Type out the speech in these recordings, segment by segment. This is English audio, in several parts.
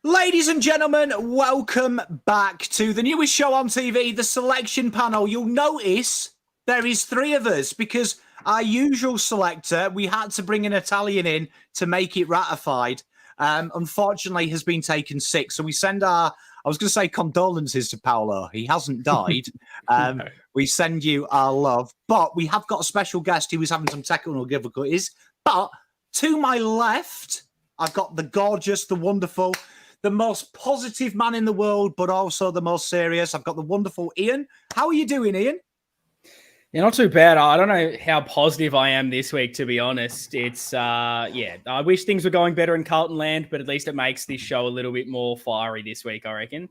Ladies and gentlemen, welcome back to the newest show on TV, the Selection Panel. You'll notice there is three of us because our usual selector, we had to bring an Italian in to make it ratified, unfortunately has been taken sick. So we send our, I was going to say condolences to Paolo. He hasn't died. No. We send you our love. But we have got a special guest who is having some technical difficulties. But to my left, I've got the gorgeous, the wonderful, the most positive man in the world, but also the most serious. I've got the wonderful Ian. How are you doing, Ian? Yeah, not too bad. I don't know how positive I am this week, to be honest. It's, I wish things were going better in Carlton land, but at least it makes this show a little bit more fiery this week, I reckon.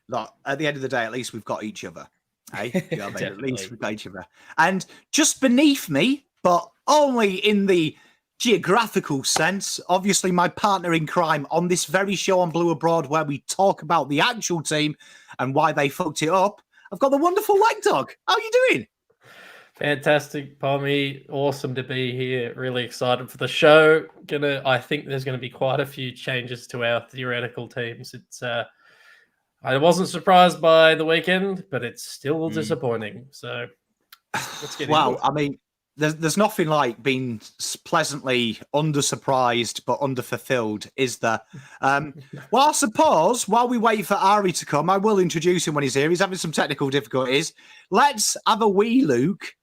Look, at the end of the day, at least we've got each other. Hey? You know what I mean? At least we've got each other. And just beneath me, but only in the geographical sense, obviously my partner in crime on this very show on Blue Abroad where we talk about the actual team and why they fucked it up, I've got the wonderful Lekdog. How are you doing? Fantastic, Pommy. Awesome to be here. Really excited for the show. I think there's going to be quite a few changes to our theoretical teams. It's I wasn't surprised by the weekend, but it's still disappointing. So let's get into it. I mean, there's nothing like being pleasantly under-surprised but under-fulfilled, is there? Well, I suppose while we wait for Ari to come, I will introduce him when he's here. He's having some technical difficulties. Let's have a wee look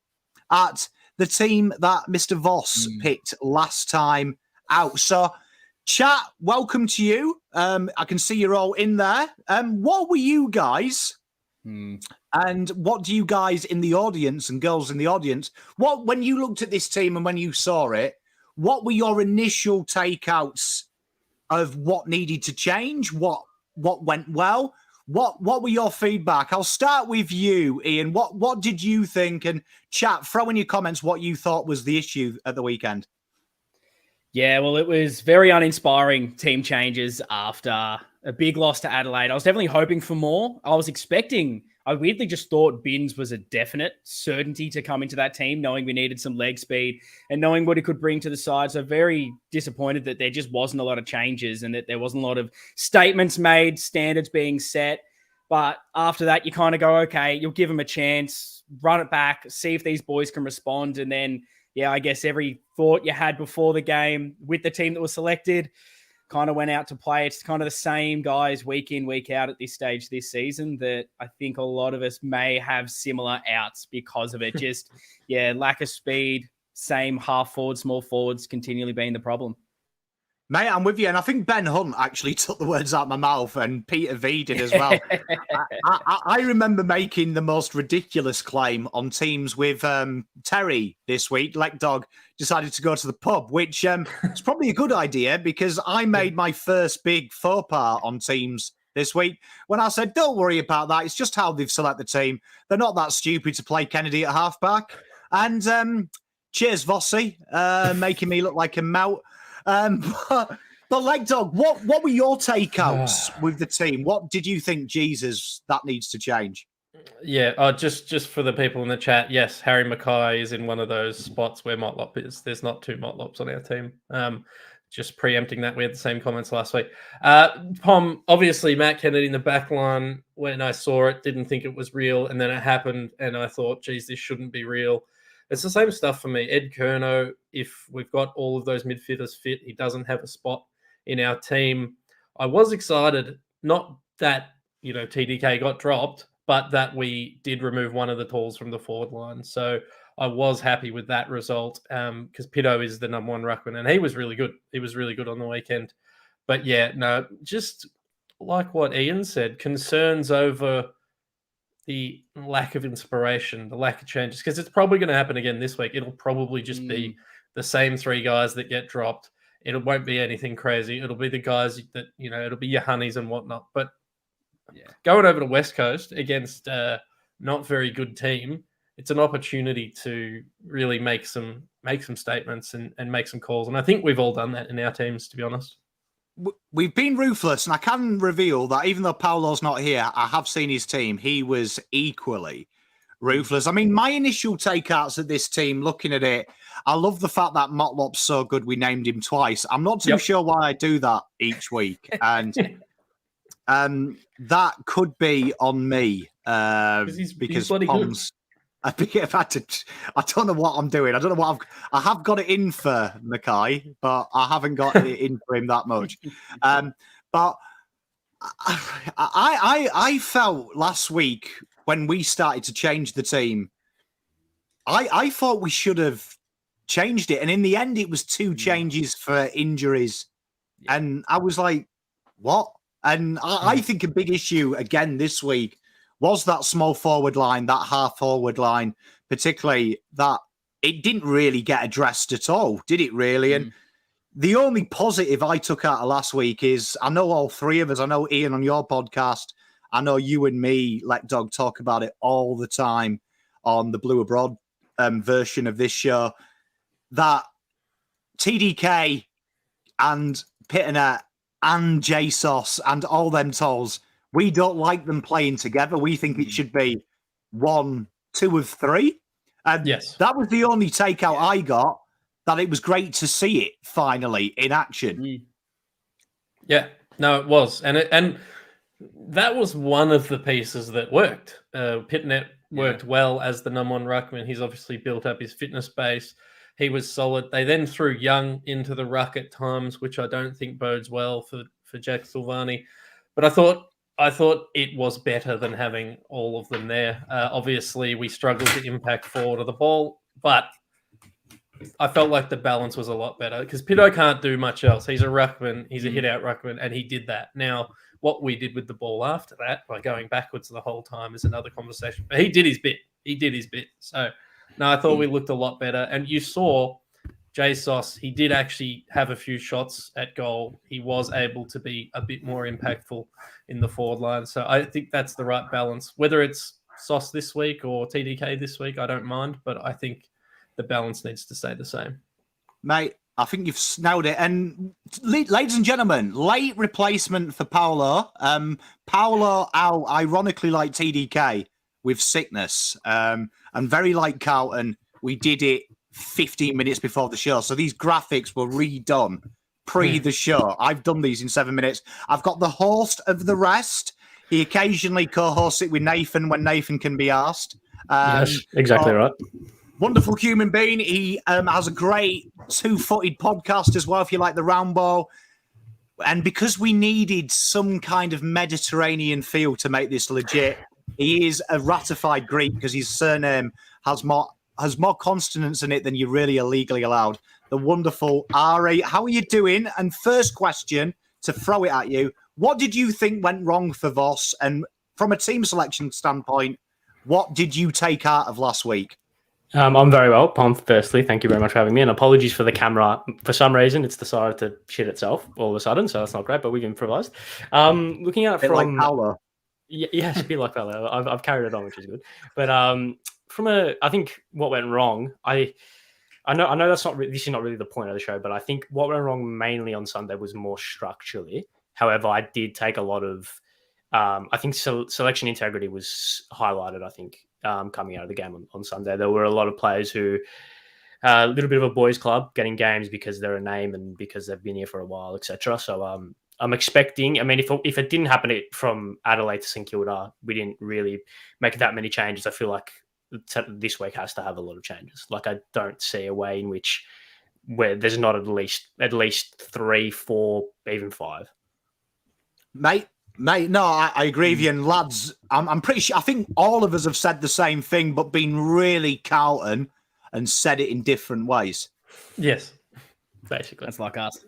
at the team that Mr. Voss picked last time out. So, chat, welcome to you. I can see you're all in there. What were you guys... And what do you guys in the audience and girls in the audience, when you looked at this team and when you saw it, what were your initial takeouts of what needed to change? What went well? What were your feedback? I'll start with you, Ian. What did you think? And chat, throw in your comments what you thought was the issue at the weekend. Yeah, well, it was very uninspiring team changes after a big loss to Adelaide. I was definitely hoping for more. I weirdly just thought Binns was a definite certainty to come into that team, knowing we needed some leg speed and knowing what he could bring to the side. So very disappointed that there just wasn't a lot of changes and that there wasn't a lot of statements made, standards being set. But after that, you kind of go, okay, you'll give them a chance, run it back, see if these boys can respond. And then, I guess every thought you had before the game with the team that was selected kind of went out to play. It's kind of the same guys week in, week out at this stage this season that I think a lot of us may have similar outs because of it. Just, lack of speed, same half forwards, small forwards continually being the problem. Mate, I'm with you. And I think Ben Hunt actually took the words out of my mouth and PeterV did as well. I remember making the most ridiculous claim on teams with Terry this week. Lekdog decided to go to the pub, which is probably a good idea because I made my first big faux pas on teams this week when I said, don't worry about that. It's just how they've selected the team. They're not that stupid to play Kennedy at halfback. And cheers, Vossi, making me look like a melt. But Lekdog, what were your takeouts with the team? What did you think, Jesus, that needs to change? Yeah, just for the people in the chat, yes, Harry Mackay is in one of those spots where Motlop is. There's not two Motlops on our team. Just preempting that, we had the same comments last week. Pom, obviously, Matt Kennedy in the back line, when I saw it, didn't think it was real, and then it happened, and I thought, geez, this shouldn't be real. It's the same stuff for me. Ed Curnow, if we've got all of those midfielders fit, he doesn't have a spot in our team. I was excited, not that, TDK got dropped, but that we did remove one of the tools from the forward line. So I was happy with that result because Pito is the number one ruckman, and he was really good. He was really good on the weekend. But just like what Ian said, concerns over the lack of inspiration, the lack of changes, because it's probably going to happen again this week. It'll probably just be the same three guys that get dropped. It won't be anything crazy. It'll be the guys that, it'll be your honeys and whatnot. But going over to West Coast against a not very good team, it's an opportunity to really make some statements and make some calls. And I think we've all done that in our teams, to be honest. We've been ruthless, and I can reveal that even though Paolo's not here, I have seen his team. He was equally ruthless. I mean, my initial takeouts at this team, looking at it, I love the fact that Motlop's so good we named him twice. I'm not too sure why I do that each week. And that could be on me because Pom's... I think I've had to. I don't know what I'm doing. I don't know what I have got it in for Mackay, but I haven't got it in for him that much. But I felt last week when we started to change the team, I thought we should have changed it, and in the end, it was 2 changes for injuries, and I was like, what? And I think a big issue again this week was that small forward line, that half forward line, particularly that it didn't really get addressed at all, did it really? And the only positive I took out of last week is I know all 3 of us, I know Ian on your podcast, I know you and me, Lekdog, talk about it all the time on the Blue Abroad version of this show, that TDK and Pitternet and JSOS and all them tolls, we don't like them playing together. We think it should be 1, 2 of 3. And that was the only takeout I got, that it was great to see it finally in action. Yeah, no, it was. And that was one of the pieces that worked. Pitnet worked well as the number 1 ruckman. He's obviously built up his fitness base. He was solid. They then threw Young into the ruck at times, which I don't think bodes well for Jack Silvani. But I thought it was better than having all of them there. Obviously, we struggled to impact forward of the ball, but I felt like the balance was a lot better because Pito can't do much else. He's a ruckman. He's a hit-out ruckman, and he did that. Now, what we did with the ball after that, by going backwards the whole time, is another conversation. But he did his bit. So, no, I thought we looked a lot better. And you saw JSOS, he did actually have a few shots at goal. He was able to be a bit more impactful in the forward line. So I think that's the right balance. Whether it's Sauce this week or TDK this week, I don't mind. But I think the balance needs to stay the same. Mate, I think you've nailed it. And ladies and gentlemen, late replacement for Paolo. Paolo out, ironically, like TDK with sickness. And very like Carlton, we did it 15 minutes before the show. So these graphics were redone pre the show. I've done these in 7 minutes. I've got the host of the rest. He occasionally co-hosts it with Nathan when Nathan can be asked. Yes, exactly right. Wonderful human being. He has a great 2-footed podcast as well, if you like the round ball. And because we needed some kind of Mediterranean feel to make this legit, he is a ratified Greek because his surname has more consonants in it than you really are legally allowed. The wonderful Ari. How are you doing? And first question, to throw it at you, what did you think went wrong for Voss? And from a team selection standpoint, what did you take out of last week? I'm very well, Pom. Firstly, thank you very much for having me, and apologies for the camera. For some reason, it's decided to shit itself all of a sudden, so that's not great, but we've improvised. Looking at it from... like Paolo. Yes, a bit like Paolo. I've carried it on, which is good. But I think what went wrong, I know this is not really the point of the show, but I think what went wrong mainly on Sunday was more structurally. However, I did take a lot of, I think selection integrity was highlighted, I think, coming out of the game on Sunday. There were a lot of players who, a little bit of a boys' club, getting games because they're a name and because they've been here for a while, etc. So I'm expecting, I mean, if it didn't happen from Adelaide to St Kilda, we didn't really make that many changes. I feel like this week has to have a lot of changes. Like, I don't see a way in which where there's not at least 3, 4, even 5. Mate, no, I agree with you. And lads, I'm pretty sure, I think all of us have said the same thing, but been really Carlton and said it in different ways. Yes, basically. That's like us.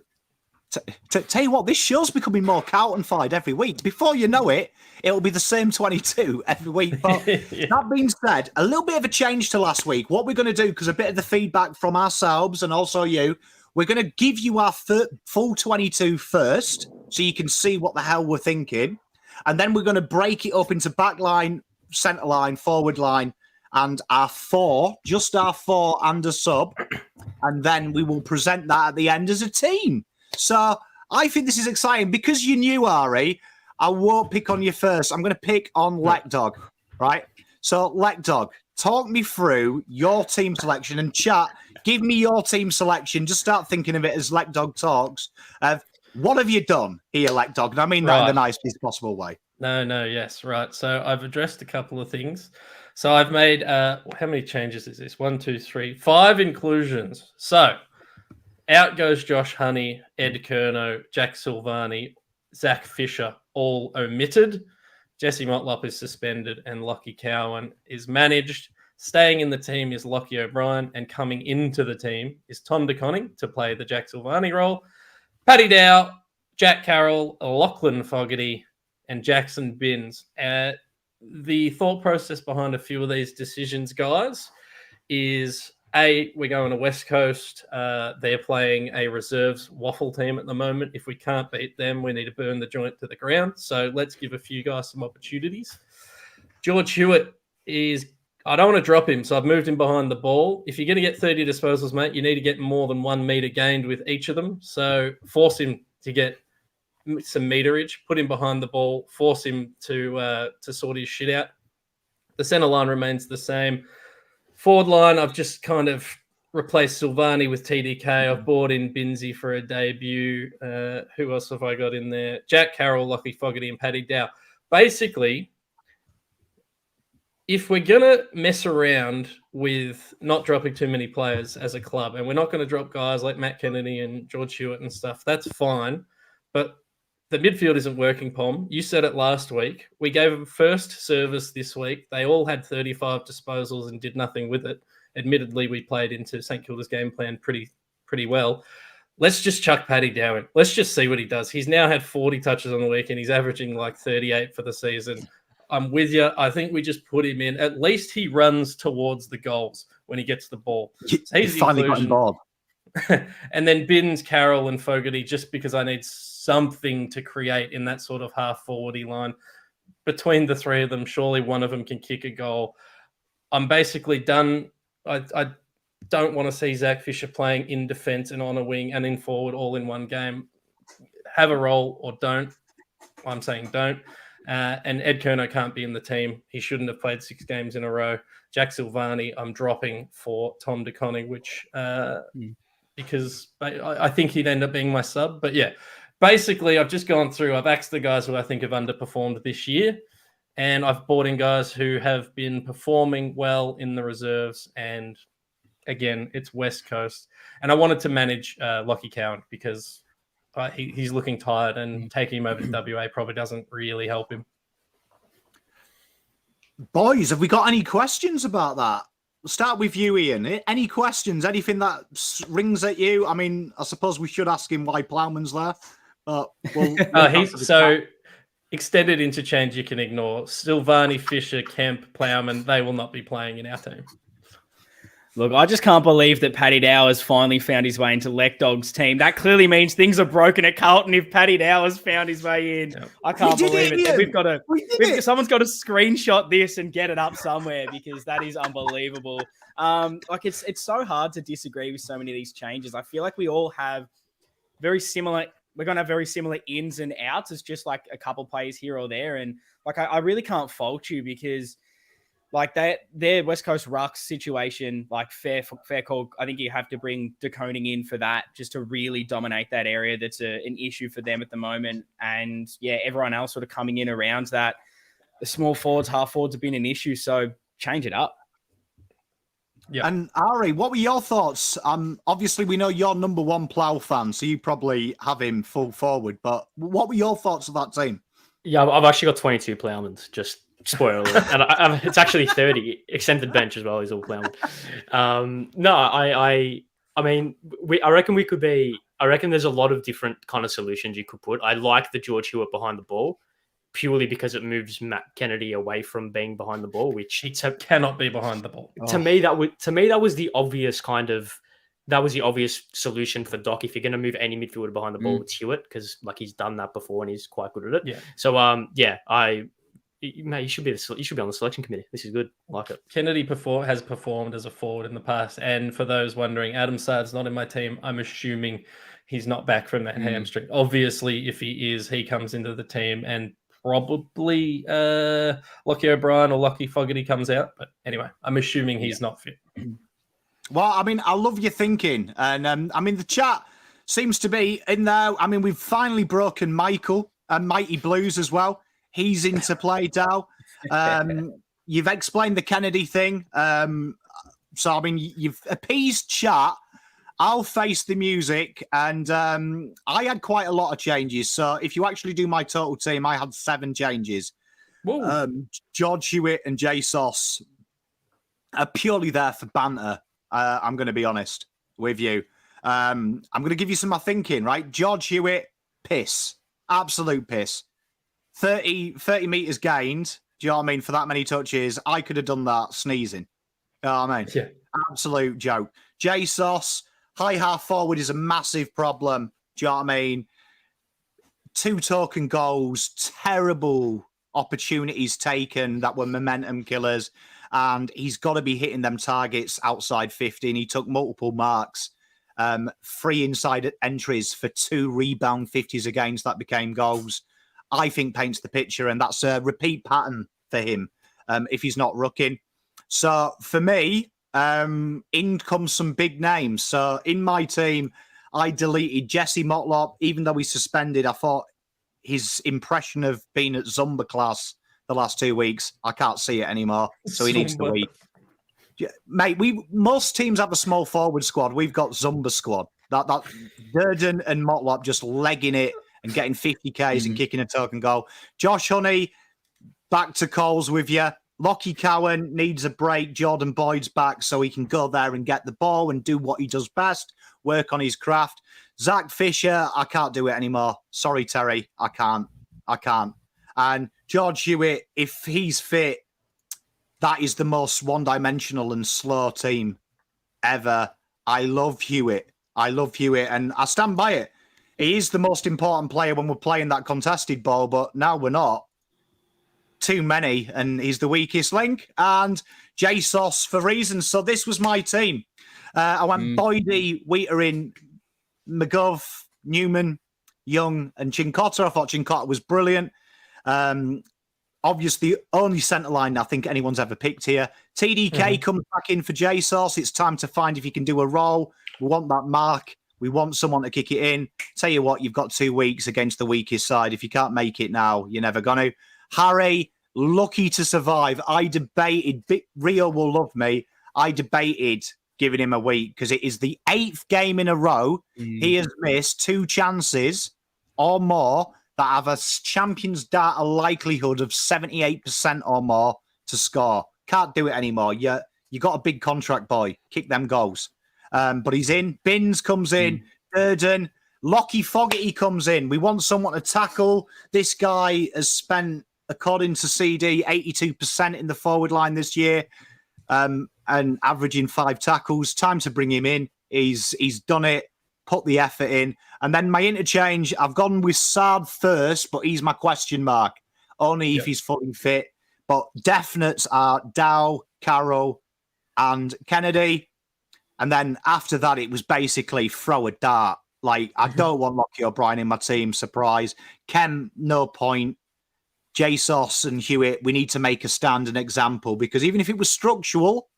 Tell you what, this show's becoming more Carlton-fied every week. Before you know it, it'll be the same 22 every week. But that being said, a little bit of a change to last week. What we're going to do, because a bit of the feedback from ourselves and also you, we're going to give you our full 22 first, so you can see what the hell we're thinking. And then we're going to break it up into back line, centre line, forward line, and our 4, just our 4 and a sub. And then we will present that at the end as a team. So I think this is exciting. Because you knew, Ari, I won't pick on you first. I'm going to pick on Lekdog, right? So, Lekdog, talk me through your team selection, and chat, give me your team selection. Just start thinking of it as Lekdog talks. What have you done here, Lekdog? And I mean that in the nicest possible way. No, yes, right. So I've addressed a couple of things. So I've made, how many changes is this? 1, 2, 3, 5 inclusions. So out goes Josh Honey, Ed Kerno, Jack Silvani, Zach Fisher, all omitted. Jesse Motlop is suspended, and Lockie Cowan is managed. Staying in the team is Lockie O'Brien, and coming into the team is Tom DeConning to play the Jack Silvani role. Paddy Dow, Jack Carroll, Lachlan Fogarty, and Jackson Binns. The thought process behind a few of these decisions, guys, is we're going to West Coast. They're playing a reserves waffle team at the moment. If we can't beat them, we need to burn the joint to the ground. So let's give a few guys some opportunities. George Hewitt I don't want to drop him, so I've moved him behind the ball. If you're going to get 30 disposals, mate, you need to get more than 1 meter gained with each of them. So force him to get some meterage, put him behind the ball, force him to sort his shit out. The center line remains the same. Forward line, I've just kind of replaced Silvani with TDK. I've brought in Binsey for a debut. Who else have I got in there? Jack Carroll, Lockie Fogarty, and Paddy Dow. Basically, if we're going to mess around with not dropping too many players as a club, and we're not going to drop guys like Matt Kennedy and George Hewitt and stuff, that's fine. But the midfield isn't working, Pom. You said it last week. We gave them first service this week. They all had 35 disposals and did nothing with it. Admittedly, we played into St Kilda's game plan pretty well. Let's just chuck Paddy Dow in. Let's just see what he does. He's now had 40 touches on the week, and he's averaging like 38 for the season. I'm with you. I think we just put him in. At least he runs towards the goals when he gets the ball. So he's finally got involved. And then Binns, Carroll, and Fogarty, just because I need something to create in that sort of half-forwardy line. Between the three of them, surely one of them can kick a goal. I'm basically done. I don't want to see Zach Fisher playing in defence and on a wing and in forward all in one game. Have a role or don't. I'm saying don't. And Ed Kerno can't be in the team. He shouldn't have played 6 games in a row. Jack Silvani, I'm dropping for Tom DeConning, which because I think he'd end up being my sub. But yeah, basically, I've just gone through. I've axed the guys who I think have underperformed this year, and I've brought in guys who have been performing well in the reserves. And again, it's West Coast, and I wanted to manage Lockie Cowan because he's looking tired, and taking him over to WA probably doesn't really help him. Boys, have we got any questions about that? We'll start with you, Ian. Any questions? Anything that rings at you? I mean, I suppose we should ask him why Plowman's there. But so extended interchange you can ignore. Silvani, Fisher, Kemp, Plowman, they will not be playing in our team. Look, I just can't believe that Paddy Dow has finally found his way into Lekdog's team. That clearly means things are broken at Carlton if Paddy Dow has found his way in. Yep. I can't believe it. Someone's got to screenshot this and get it up somewhere because that is unbelievable. It's so hard to disagree with so many of these changes. I feel like we all have very similar. We're going to have very similar ins and outs. It's just like a couple players here or there. And like, I really can't fault you because like their West Coast Rucks situation, like fair call. I think you have to bring DeConing in for that just to really dominate that area. That's an issue for them at the moment. And yeah, everyone else sort of coming in around that. The small forwards, half forwards have been an issue. So change it up. Yeah. And Ari, what were your thoughts? Obviously we know you're number one Plough fan, so you probably have him full forward. But what were your thoughts of that team? Yeah, I've actually got 22 Ploughmans. Just spoiler alert. And it's actually 30 extended bench as well. He's all Ploughman. I reckon we could be. I reckon there's a lot of different kind of solutions you could put. I like the George Hewitt behind the ball, purely because it moves Matt Kennedy away from being behind the ball, which he cannot be behind the ball. To me, that was the obvious solution for Doc. If you're going to move any midfielder behind the ball, it's Hewitt because like he's done that before and he's quite good at it. Yeah. So you should be on the selection committee. This is good. I like it. Kennedy has performed as a forward in the past, and for those wondering, Adam Sard's not in my team. I'm assuming he's not back from that hamstring. Obviously, if he is, he comes into the team and probably Lockie O'Brien or Lockie Fogarty comes out. But anyway, I'm assuming he's not fit. Well, I mean, I love your thinking. And I mean, the chat seems to be in there. I mean, we've finally broken Michael and Mighty Blues as well. He's into play, Dow. You've explained the Kennedy thing. So, I mean, you've appeased chat. I'll face the music. And I had quite a lot of changes. So if you actually do my total team, I had 7 changes. George Hewitt and Jay Sauce are purely there for banter. I'm going to be honest with you. I'm going to give you some of my thinking, right? George Hewitt, piss. Absolute piss. 30 meters gained. Do you know what I mean? For that many touches, I could have done that sneezing. You know what I mean? Yeah. Absolute joke. Jay Sauce, high half forward is a massive problem. Do you know what I mean? 2 token goals, terrible opportunities taken that were momentum killers. And he's got to be hitting them targets outside 50. And he took multiple marks, 3 inside entries for 2 rebound 50s against that became goals. I think paints the picture, and that's a repeat pattern for him if he's not rucking. So for me, in comes some big names. So in my team, I deleted Jesse Motlop, even though he's suspended. I thought his impression of being at Zumba class the last 2 weeks, I can't see it anymore. So he needs to leave. Yeah, mate, most teams have a small forward squad. We've got Zumba squad. That Durden and Motlop just legging it and getting 50Ks and kicking a token goal. Josh Honey, back to Carlz with you. Lockie Cowan needs a break. Jordan Boyd's back so he can go there and get the ball and do what he does best, work on his craft. Zach Fisher, I can't do it anymore. Sorry, Terry, I can't. And George Hewitt, if he's fit, that is the most one-dimensional and slow team ever. I love Hewitt, and I stand by it. He is the most important player when we're playing that contested ball, but now we're not. Too many, and he's the weakest link. And Jay Sauce for reasons. So this was my team. I went Boydie, Wheaterin, McGov, Newman, Young, and Chincotta. I thought Chincotta was brilliant. Obviously, only centre line I think anyone's ever picked here. TDK comes back in for Jay Sauce. It's time to find if he can do a role. We want that mark. We want someone to kick it in. Tell you what, you've got 2 weeks against the weakest side. If you can't make it now, you're never going to. Harry, lucky to survive. I debated, Rio will love me. I debated giving him a week because it is the 8th game in a row he has missed 2 chances or more that have a champion's data likelihood of 78% or more to score. Can't do it anymore. You got a big contract, boy. Kick them goals. But he's in. Binns comes in. Durden. Lockie Fogarty comes in. We want someone to tackle. This guy has spent, according to CD, 82% in the forward line this year and averaging 5 tackles. Time to bring him in. He's done it. Put the effort in. And then my interchange, I've gone with Sard first, but he's my question mark. Only if he's fully fit. But definites are Dow, Carroll, and Kennedy. And then after that, it was basically throw a dart. Like, I don't want Lockie O'Brien in my team. Surprise. Kem, no point. Jay Sauce and Hewitt, we need to make a stand, an example. Because even if it was structural,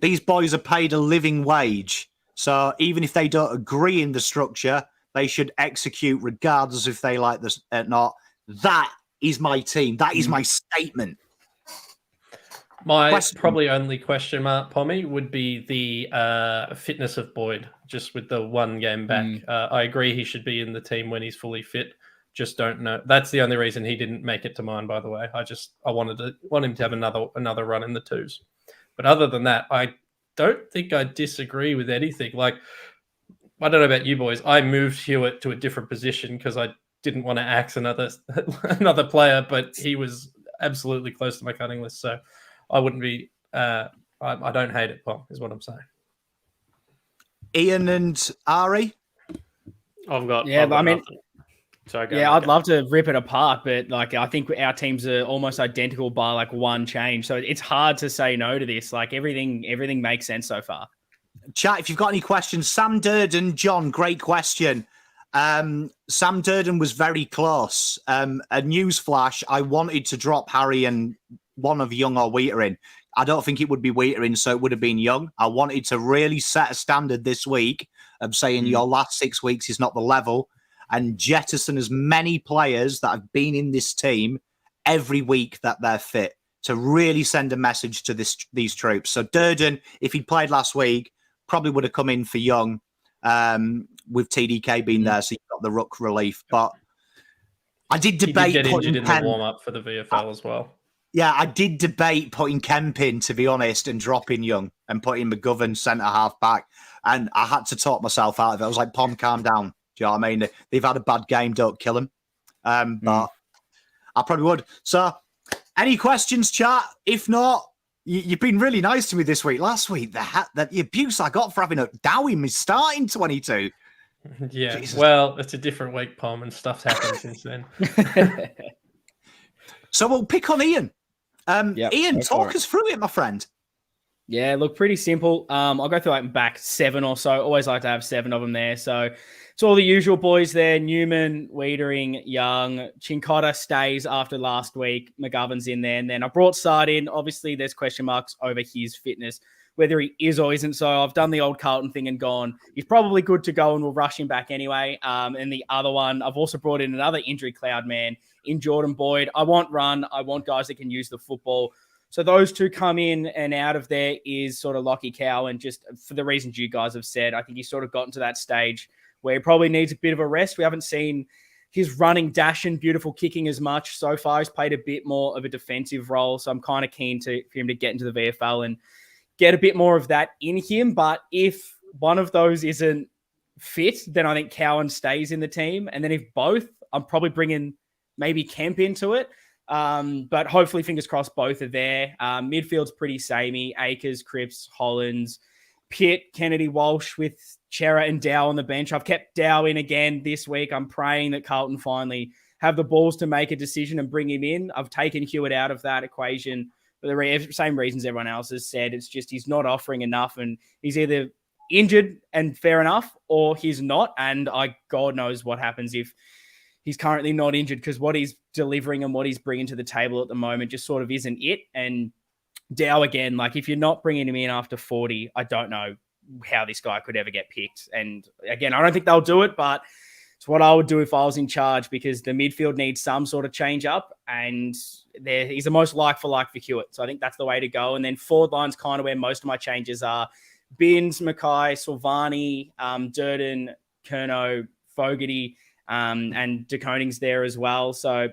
these boys are paid a living wage. So even if they don't agree in the structure, they should execute regardless if they like this or not. That is my team. That is my statement. My probably only question mark, Pommy, would be the fitness of Boyd, just with the 1 game back. I agree he should be in the team when he's fully fit. Just don't know. That's the only reason he didn't make it to mine, by the way. I want him to have another run in the 2s. But other than that, I don't think I disagree with anything. Like, I don't know about you boys. I moved Hewitt to a different position because I didn't want to axe another player, but he was absolutely close to my cutting list. So I wouldn't be. I don't hate it, Pom, is what I'm saying. Ian and Ari. I've got. I'd love to rip it apart, but like I think our teams are almost identical by like 1 change. So it's hard to say no to this. Like everything makes sense so far. Chat, if you've got any questions, Sam Durden, John, great question. Sam Durden was very close. A news flash, I wanted to drop Harry and one of Young or Wheater in. I don't think it would be Wheater in, so it would have been Young. I wanted to really set a standard this week of saying your last 6 weeks is not the level, and jettison as many players that have been in this team every week that they're fit, to really send a message to these troops. So Durden, if he'd played last week, probably would have come in for Young, with TDK being there, so you've got the ruck relief. But I did debate he did get putting injured in the warm-up for the VFL as well. Yeah, I did debate putting Kemp in, to be honest, and dropping Young and putting McGovern centre-half back. And I had to talk myself out of it. I was like, Pom, calm down. Do you know what I mean? They've had a bad game, don't kill them. But I probably would. So, any questions, chat? If not, you've been really nice to me this week. Last week, the abuse I got for having a Dowie me starting 22. Yeah, Jesus. Well, it's a different week, Pom, and stuff's happened since then. So we'll pick on Ian. Yep, Ian, talk us through it, my friend. Yeah, look, pretty simple. I'll go through like back 7 or so. Always like to have 7 of them there. So it's all the usual boys there. Newman, Wiedering, Young. Chincotta stays after last week. McGovern's in there. And then I brought Sard in. Obviously, there's question marks over his fitness, whether he is or isn't. So I've done the old Carlton thing and gone, he's probably good to go and we'll rush him back anyway. And the other one, I've also brought in another injury cloud man in Jordan Boyd. I want run. I want guys that can use the football. So those two come in, and out of there is sort of Lockie Cowan, just for the reasons you guys have said. I think he's sort of gotten to that stage where he probably needs a bit of a rest. We haven't seen his running, dashing, beautiful kicking as much so far. He's played a bit more of a defensive role. So I'm kind of keen for him to get into the VFL and get a bit more of that in him. But if one of those isn't fit, then I think Cowan stays in the team. And then if both, I'm probably bringing maybe Kemp into it. But hopefully, fingers crossed, both are there. Midfield's pretty samey. Akers, Cripps, Hollands, Pitt, Kennedy, Walsh with Chera and Dow on the bench. I've kept Dow in again this week. I'm praying that Carlton finally have the balls to make a decision and bring him in. I've taken Hewitt out of that equation for the same reasons everyone else has said. It's just he's not offering enough, and he's either injured and fair enough, or he's not. And God knows what happens if he's currently not injured, because what he's delivering and what he's bringing to the table at the moment just sort of isn't it. And Dow, again, like if you're not bringing him in after 40, I don't know how this guy could ever get picked. And again, I don't think they'll do it, but it's what I would do if I was in charge, because the midfield needs some sort of change up, and he's the most like for Hewitt. So I think that's the way to go. And then forward line's kind of where most of my changes are. Binns, Mackay, Silvani, Durden, Curnow, Fogarty, and De Koning's there as well. So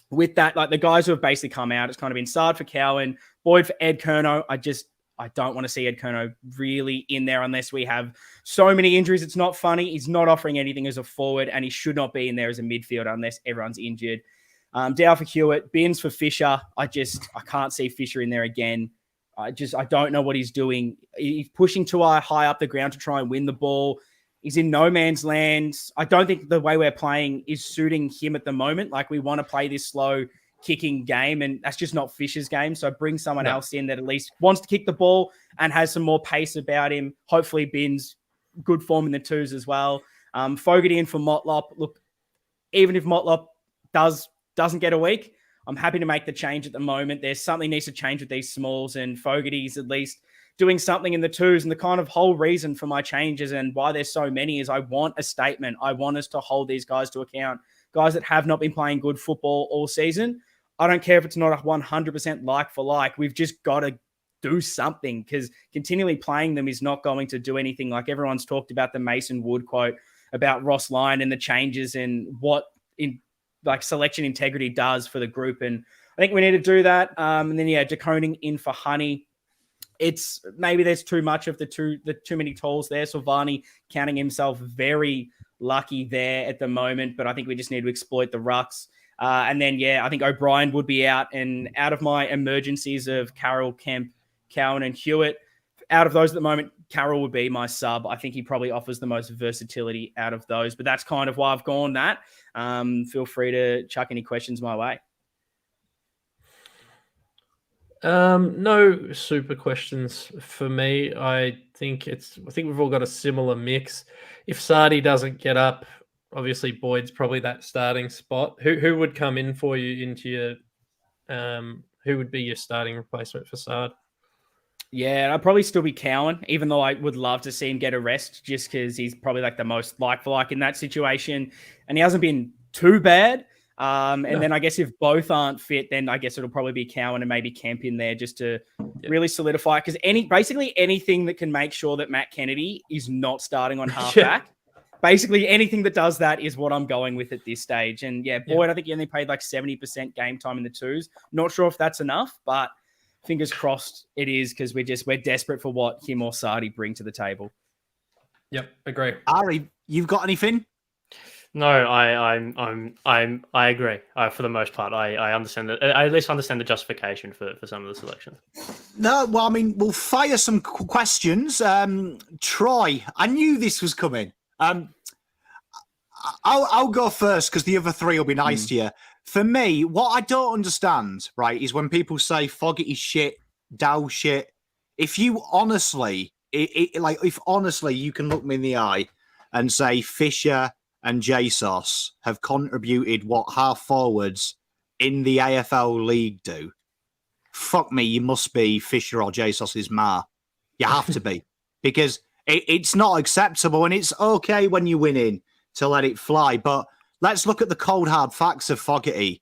with that, like the guys who have basically come out, it's kind of been Sard for Cowan, Boyd for Ed Curnow. I don't want to see Ed Curnow really in there unless we have so many injuries. It's not funny. He's not offering anything as a forward, and he should not be in there as a midfielder unless everyone's injured. Dow for Hewitt, Binns for Fisher. I can't see Fisher in there again. I don't know what he's doing. He's pushing too high up the ground to try and win the ball. He's in no man's land. I don't think the way we're playing is suiting him at the moment. Like, we want to play this slow kicking game, and that's just not Fisher's game. So bring someone else in that at least wants to kick the ball and has some more pace about him. Hopefully Binns, good form in the twos as well. Fogarty in for Motlop. Look, even if Motlop doesn't get a week, I'm happy to make the change at the moment. There's something needs to change with these smalls, and Fogarty's at least doing something in the twos. And the kind of whole reason for my changes and why there's so many is I want a statement. I want us to hold these guys to account, guys that have not been playing good football all season. I don't care if it's not a 100% like for like. We've just got to do something, because continually playing them is not going to do anything. Like everyone's talked about the Mason Wood quote about Ross Lyon and the changes and what in like selection integrity does for the group. And I think we need to do that. And then, De Koning in for Honey. It's maybe there's too much of the too many tools there. Silvani counting himself very lucky there at the moment, but I think we just need to exploit the rucks. And then, I think O'Brien would be out, and out of my emergencies of Carroll, Kemp, Cowan and Hewitt, out of those at the moment, Carroll would be my sub. I think he probably offers the most versatility out of those, but that's kind of why I've gone that. Feel free to chuck any questions my way. No super questions for me. I think we've all got a similar mix. If Sardi doesn't get up, obviously Boyd's probably that starting spot. Who would come in for you into your who would be your starting replacement for Sard? Yeah, I'd probably still be Cowan, even though I would love to see him get a rest just because he's probably like the most like for like in that situation. And he hasn't been too bad. Then I guess if both aren't fit, then I guess it'll probably be Cowan and maybe Kemp in there just to really solidify. Because basically anything that can make sure that Matt Kennedy is not starting on halfback, basically anything that does that is what I'm going with at this stage. And Boyd, I think he only played like 70% game time in the twos. Not sure if that's enough, but fingers crossed it is, because we're desperate for what him or Sardi bring to the table. Yep, agree. Ari, you've got anything? No, I agree. For the most part, I understand that. I at least understand the justification for some of the selections. No, well, I mean, we'll fire some questions. Troy, I knew this was coming. I'll go first because the other three will be nice to you. For me, what I don't understand, right, is when people say Fogarty shit, Dow shit. If you honestly, if honestly you can look me in the eye and say Fisher and JSOS have contributed what half forwards in the AFL league do, fuck me, you must be Fisher or JSOS's ma. You have to be. Because it's not acceptable, and it's okay when you're winning to let it fly. But let's look at the cold, hard facts of Fogarty.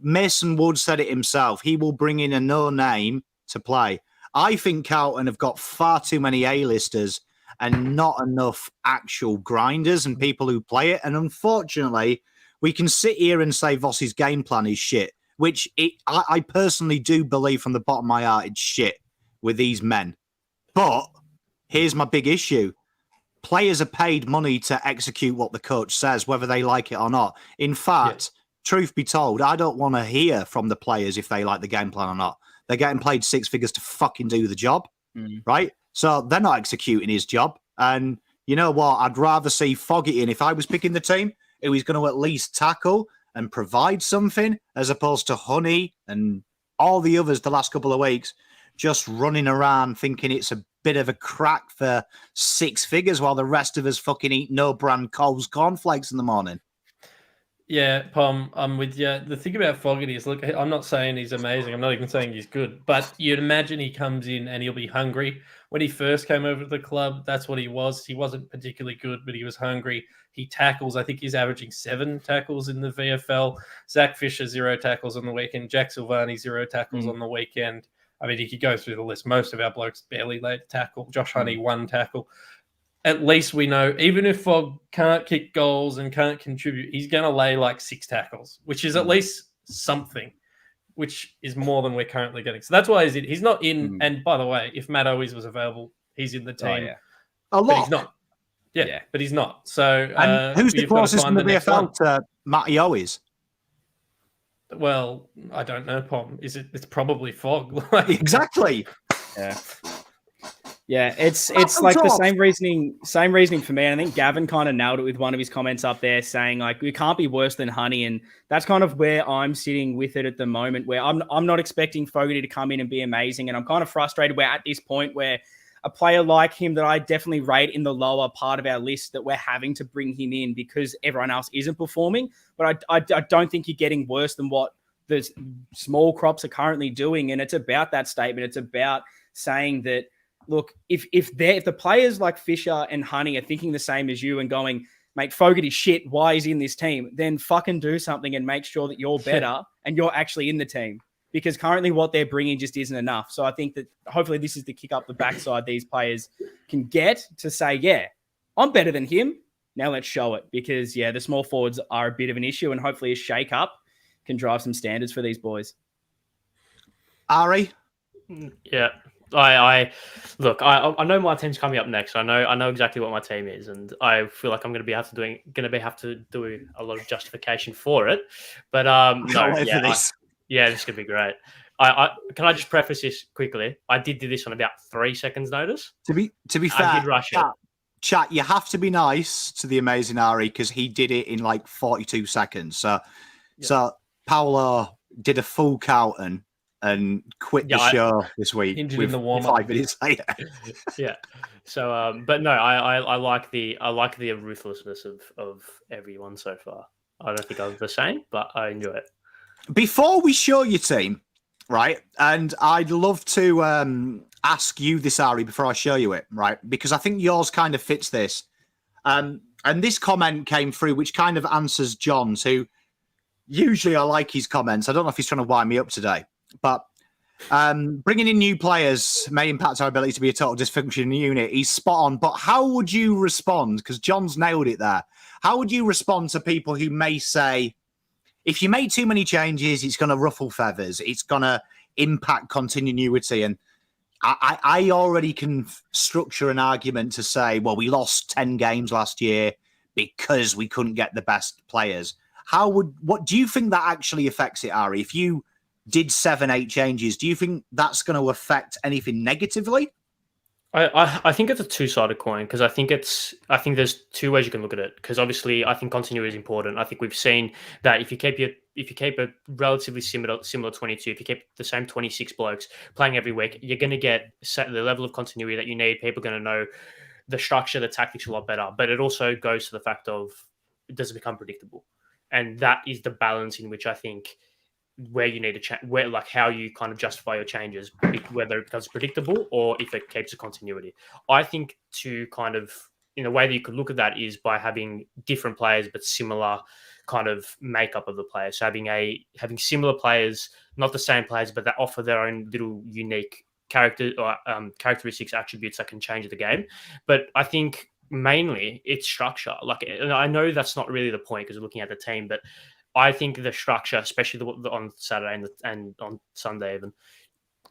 Mason Wood said it himself. He will bring in a no-name to play. I think Carlton have got far too many A-listers and not enough actual grinders and people who play it. And unfortunately, we can sit here and say Voss's game plan is shit, which I personally do believe from the bottom of my heart it's shit with these men. But here's my big issue. Players are paid money to execute what the coach says, whether they like it or not. In fact, truth be told, I don't want to hear from the players if they like the game plan or not. They're getting paid six figures to fucking do the job, right? So they're not executing his job. And you know what? I'd rather see Fogarty in. If I was picking the team, it was going to at least tackle and provide something, as opposed to Honey and all the others the last couple of weeks just running around thinking it's a bit of a crack for six figures while the rest of us fucking eat no-brand Coles cornflakes in the morning. Yeah, Pom, I'm with you. The thing about Fogarty is, look, I'm not saying he's amazing. I'm not even saying he's good. But you'd imagine he comes in and he'll be hungry. When he first came over to the club, that's what he was. He wasn't particularly good, but he was hungry. He tackles. I think he's averaging 7 tackles in the VFL. Zach Fisher, 0 tackles on the weekend. Jack Silvani, 0 tackles on the weekend. I mean, you could go through the list. Most of our blokes barely laid a tackle. Josh Honey, 1 tackle. At least we know, even if Fogg can't kick goals and can't contribute, he's going to lay like 6 tackles, which is at least something, which is more than we're currently getting. So that's why he's not in. And by the way, if Matt Owens was available, he's in the team. A lot. But he's not. Yeah, but he's not. So and who's the closest in the VFL to Matty Owens? Well, I don't know, Pom. It's probably Fogg. Exactly. Yeah, it's like the same reasoning for me. And I think Gavin kind of nailed it with one of his comments up there saying, like, we can't be worse than Honey. And that's kind of where I'm sitting with it at the moment, where I'm not expecting Fogarty to come in and be amazing. And I'm kind of frustrated we're at this point where a player like him that I definitely rate in the lower part of our list, that we're having to bring him in because everyone else isn't performing. But I don't think you're getting worse than what the small crops are currently doing. And it's about that statement. It's about saying that, look, if the players like Fisher and Honey are thinking the same as you and going, mate, Fogarty shit, why is he in this team? Then fucking do something and make sure that you're better and you're actually in the team. Because currently what they're bringing just isn't enough. So I think that hopefully this is the kick up the backside these players can get to say, yeah, I'm better than him. Now let's show it. Because, yeah, the small forwards are a bit of an issue, and hopefully a shake-up can drive some standards for these boys. Ari? Yeah. I know my team's coming up next. I know exactly what my team is, and I feel like I'm going to have to do a lot of justification for it. But this could be great. Can I just preface this quickly? I did do this on about 3 seconds notice. To be fair, I did rush it. Chat, you have to be nice to the amazing Ari because he did it in like 42 seconds. So Paolo did a full Carlton and quit the Yeah, show this week Injured with in the warm-up. 5 minutes later. yeah. So, but no, I like the ruthlessness of everyone so far. I don't think I'm the same, but I enjoy it. Before we show your team, right, and I'd love to ask you this, Ari, before I show you it, right, because I think yours kind of fits this. And this comment came through, which kind of answers John's, who usually I like his comments. I don't know if he's trying to wind me up today, but bringing in new players may impact our ability to be a total dysfunctioning unit. He's spot on. But how would you respond? Because John's nailed it there. How would you respond to people who may say, if you make too many changes, it's going to ruffle feathers. It's going to impact continuity. And I already can structure an argument to say, well, we lost 10 games last year because we couldn't get the best players. What do you think that actually affects it, Ari? If you did 7-8 changes, do you think that's going to affect anything negatively? I think it's a two-sided coin, because I think there's two ways you can look at it. Because obviously, I think continuity is important. I think we've seen that if you keep a relatively similar 22, if you keep the same 26 blokes playing every week, you're going to get the level of continuity that you need. People are going to know the structure, the tactics a lot better. But it also goes to the fact of, does it become predictable? And that is the balance in which I think where you need to change, how you kind of justify your changes, whether it becomes predictable or if it keeps a continuity. I think to kind of, in a way that you could look at that is by having different players but similar kind of makeup of the players. So having similar players, not the same players, but that offer their own little unique characteristics, attributes that can change the game. But I think mainly it's structure. And I know that's not really the point because we're looking at the team, but I think the structure, especially on Saturday and on Sunday even,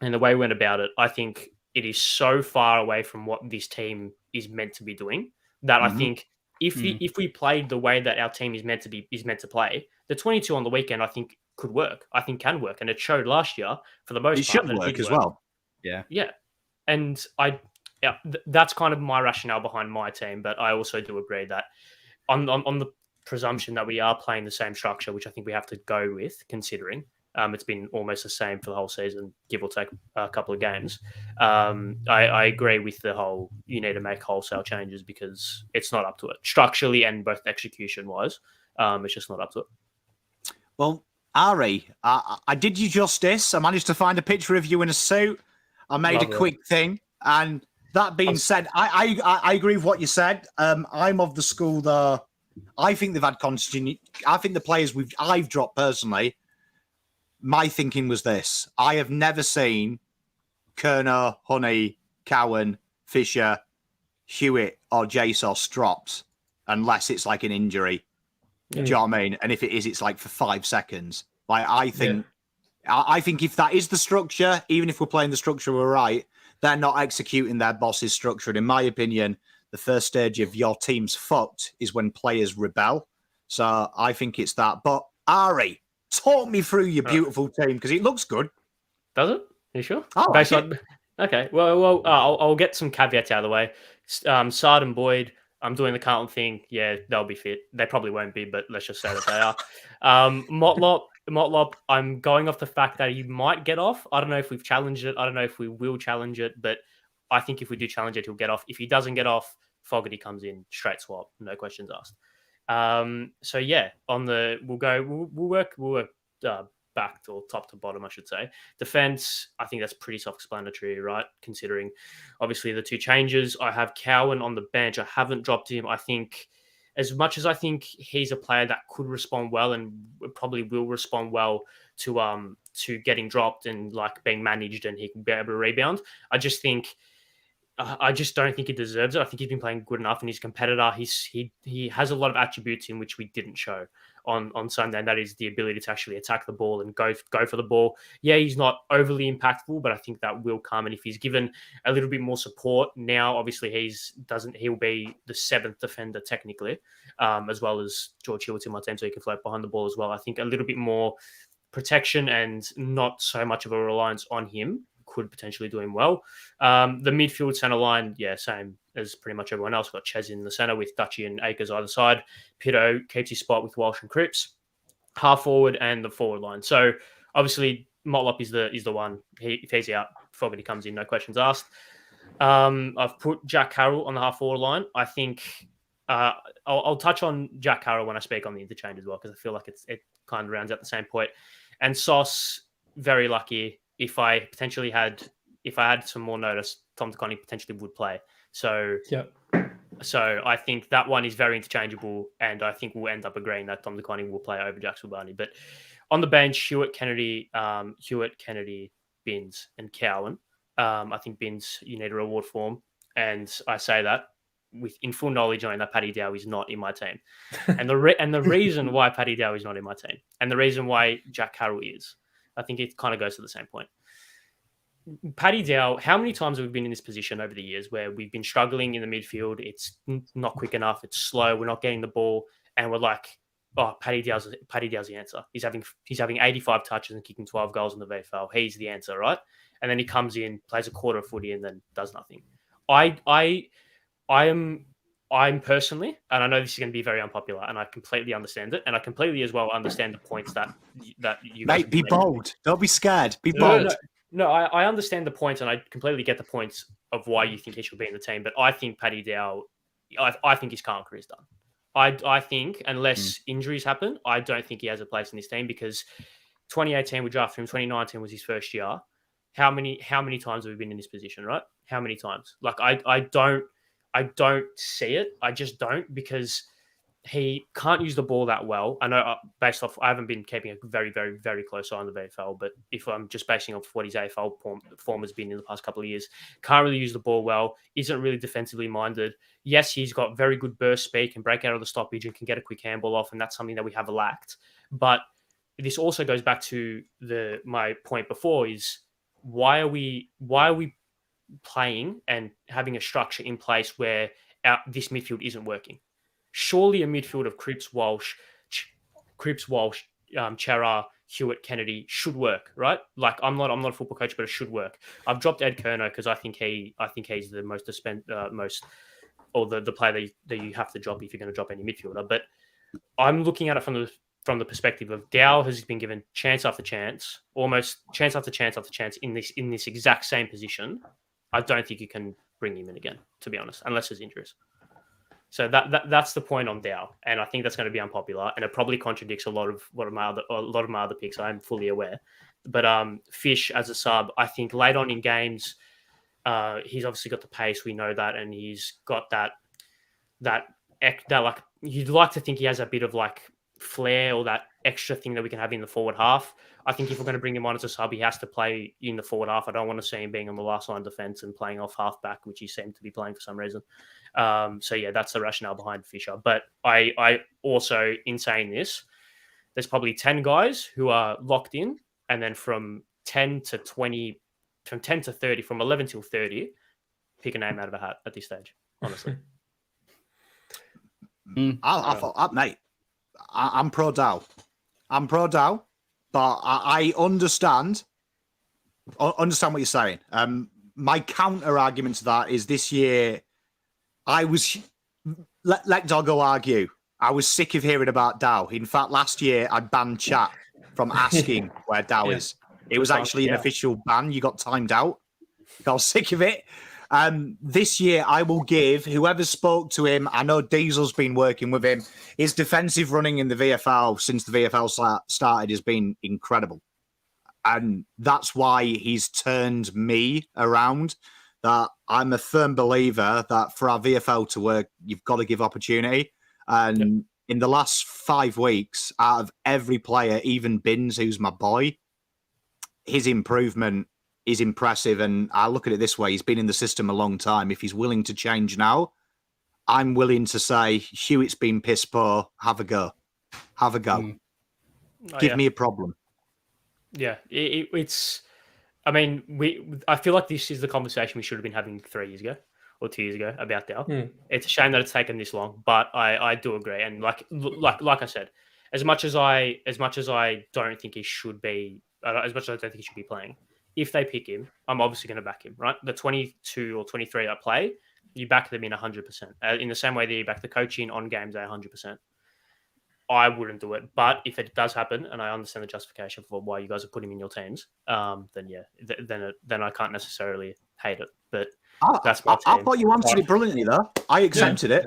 and the way we went about it, I think it is so far away from what this team is meant to be doing that I think if we played the way that our team is meant to play, the 22 on the weekend I think could work. I think can work, and it showed last year for the most part. It should work as well. Yeah, and that's kind of my rationale behind my team. But I also do agree that on the presumption that we are playing the same structure, which I think we have to go with, considering it's been almost the same for the whole season, give or take a couple of games. I agree with the whole, you need to make wholesale changes because it's not up to it structurally and both execution wise. It's just not up to it. Well, Ari, I did you justice. I managed to find a picture of you in a suit. I made a quick thing. And that being said, I agree with what you said. I'm of the school though. I think they've had continuity. I think the players I've dropped personally, my thinking was this. I have never seen Kerner, Honey, Cowan, Fisher, Hewitt, or JSOS dropped unless it's like an injury. Do you know what I mean? And if it is, it's like for 5 seconds. Like I think if that is the structure, even if we're playing the structure we're right, they're not executing their boss's structure. And in my opinion, the first stage of your team's fucked is when players rebel. So I think it's that. But Ari, talk me through your beautiful team because it looks good. Does it? Are you sure? Okay. Well, I'll get some caveats out of the way. Sard and Boyd, I'm doing the Carlton thing. Yeah, they'll be fit. They probably won't be, but let's just say that they are. Motlop, I'm going off the fact that he might get off. I don't know if we've challenged it. I don't know if we will challenge it, but I think if we do challenge it, he'll get off. If he doesn't get off, Fogarty comes in, straight swap, no questions asked. So yeah, we'll work back or top to bottom, I should say. Defense, I think that's pretty self-explanatory, right? Considering obviously the two changes. I have Cowan on the bench. I haven't dropped him. I think as much as I think he's a player that could respond well and probably will respond well to getting dropped and like being managed and he can be able to rebound, I just don't think he deserves it. I think he's been playing good enough and he's a competitor. He has a lot of attributes in which we didn't show on Sunday, and that is the ability to actually attack the ball and go for the ball. Yeah, he's not overly impactful, but I think that will come. And if he's given a little bit more support now, obviously he'll be the 7th defender technically, as well as George Hewitt's in my team, so he can float behind the ball as well. I think a little bit more protection and not so much of a reliance on him could potentially do him well. The midfield centre line, same as pretty much everyone else. Got Ches in the centre with Dutchy and Akers either side. Pito keeps his spot with Walsh and Cripps. Half forward and the forward line. So obviously Motlop is the one. If he's out, Fogarty comes in, no questions asked. I've put Jack Carroll on the half forward line. I think I'll touch on Jack Carroll when I speak on the interchange as well, because I feel like it kind of rounds out the same point. And Sauce, very lucky. If I had some more notice, Tom DeConning potentially would play. So I think that one is very interchangeable, and I think we'll end up agreeing that Tom DeConning will play over Jack Silvani. But on the bench, Hewitt, Kennedy, Binns, and Cowan. I think Binns, you need a reward for him, and I say that in full knowledge knowing that Paddy Dow is not in my team, and the reason why Paddy Dow is not in my team, and the reason why Jack Carroll is, I think it kind of goes to the same point. Paddy Dow, how many times have we been in this position over the years where we've been struggling in the midfield? It's not quick enough. It's slow. We're not getting the ball, and we're like, "Oh, Paddy Dow's the answer. He's having 85 touches and kicking 12 goals in the VFL. He's the answer, right?" And then he comes in, plays a quarter of footy, and then does nothing. I'm personally, and I know this is going to be very unpopular, and I completely understand it, and I completely as well understand the points that you guys mate, be bold. Don't be scared. Be bold. No, I understand the points, and I completely get the points of why you think he should be in the team. But I think Paddy Dow, I think his current career is done. I think unless injuries happen, I don't think he has a place in this team, because 2018 we drafted him, 2019 was his first year. How many times have we been in this position, right? How many times? Like I don't see it. I just don't, because he can't use the ball that well. I know based off, I haven't been keeping a very, very, very close eye on the VFL, but if I'm just basing off what his AFL form has been in the past couple of years, can't really use the ball well, isn't really defensively minded. Yes, he's got very good burst speed, can break out of the stoppage and can get a quick handball off, and that's something that we have lacked. But this also goes back to my point before, is why are we playing and having a structure in place where this midfield isn't working? Surely a midfield of Cripps, Walsh, Chera, Hewitt, Kennedy should work, right? Like I'm not a football coach, but it should work. I've dropped Ed Kerno because I think he's the most the player that you have to drop if you're going to drop any midfielder. But I'm looking at it from the perspective of Dow has been given chance after chance, almost chance after chance after chance in this exact same position. I don't think you can bring him in again, to be honest, unless there's injuries. So that's the point on Dow, and I think that's going to be unpopular, and it probably contradicts a lot of my other picks. I'm fully aware, but Fish as a sub, I think late on in games, he's obviously got the pace. We know that, and he's got that like you'd like to think he has a bit of like flair or that extra thing that we can have in the forward half. I think if we're going to bring him on as a sub, he has to play in the forward half. I don't want to see him being on the last line of defense and playing off half back, which he seemed to be playing for some reason. So yeah, that's the rationale behind Fisher. But I also, in saying this, there's probably 10 guys who are locked in, and then from 10 to 20, from 10 to 30, from 11 till 30, pick a name out of a hat at this stage, honestly. Mate, I'm pro Dow. But I understand what you're saying. My counter argument to that is this year, Lekdog will argue, I was sick of hearing about Dow. In fact, last year I banned chat from asking where Dow is. It was actually an official ban. You got timed out. I was sick of it. This year, I will give whoever spoke to him. I know Diesel's been working with him. His defensive running in the VFL since the VFL started has been incredible. And that's why he's turned me around. That I'm a firm believer that for our VFL to work, you've got to give opportunity. And in the last 5 weeks, out of every player, even Binns, who's my boy, his improvement is impressive. And I look at it this way. He's been in the system a long time. If he's willing to change now, I'm willing to say, Hewitt's been piss poor. Have a go. Have a go. Give me a problem. Yeah, it's... I mean, I feel like this is the conversation we should have been having 3 years ago or 2 years ago about Dow. It's a shame that it's taken this long, but I do agree. And like I said, as much as I don't think he should be, as much as I don't think he should be playing, if they pick him, I'm obviously going to back him, right? The 22 or 23 that play, you back them in 100%. In the same way that you back the coach in on game day 100%. I wouldn't do it. But if it does happen, and I understand the justification for why you guys are putting him in your teams, then yeah, then I can't necessarily hate it. But that's my team. I thought you answered it brilliantly, though. I accepted it.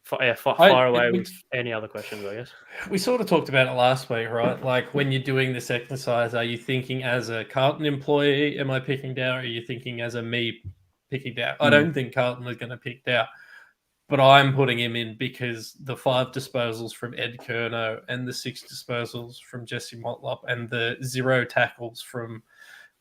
Far away with any other questions, I guess. We sort of talked about it last week, right? Like when you're doing this exercise, are you thinking as a Carlton employee, am I picking Dow? Or are you thinking as a me picking Dow? I don't think Carlton is going to pick Dow, but I'm putting him in because the 5 disposals from Ed Kerno and the 6 disposals from Jesse Motlop and the 0 tackles from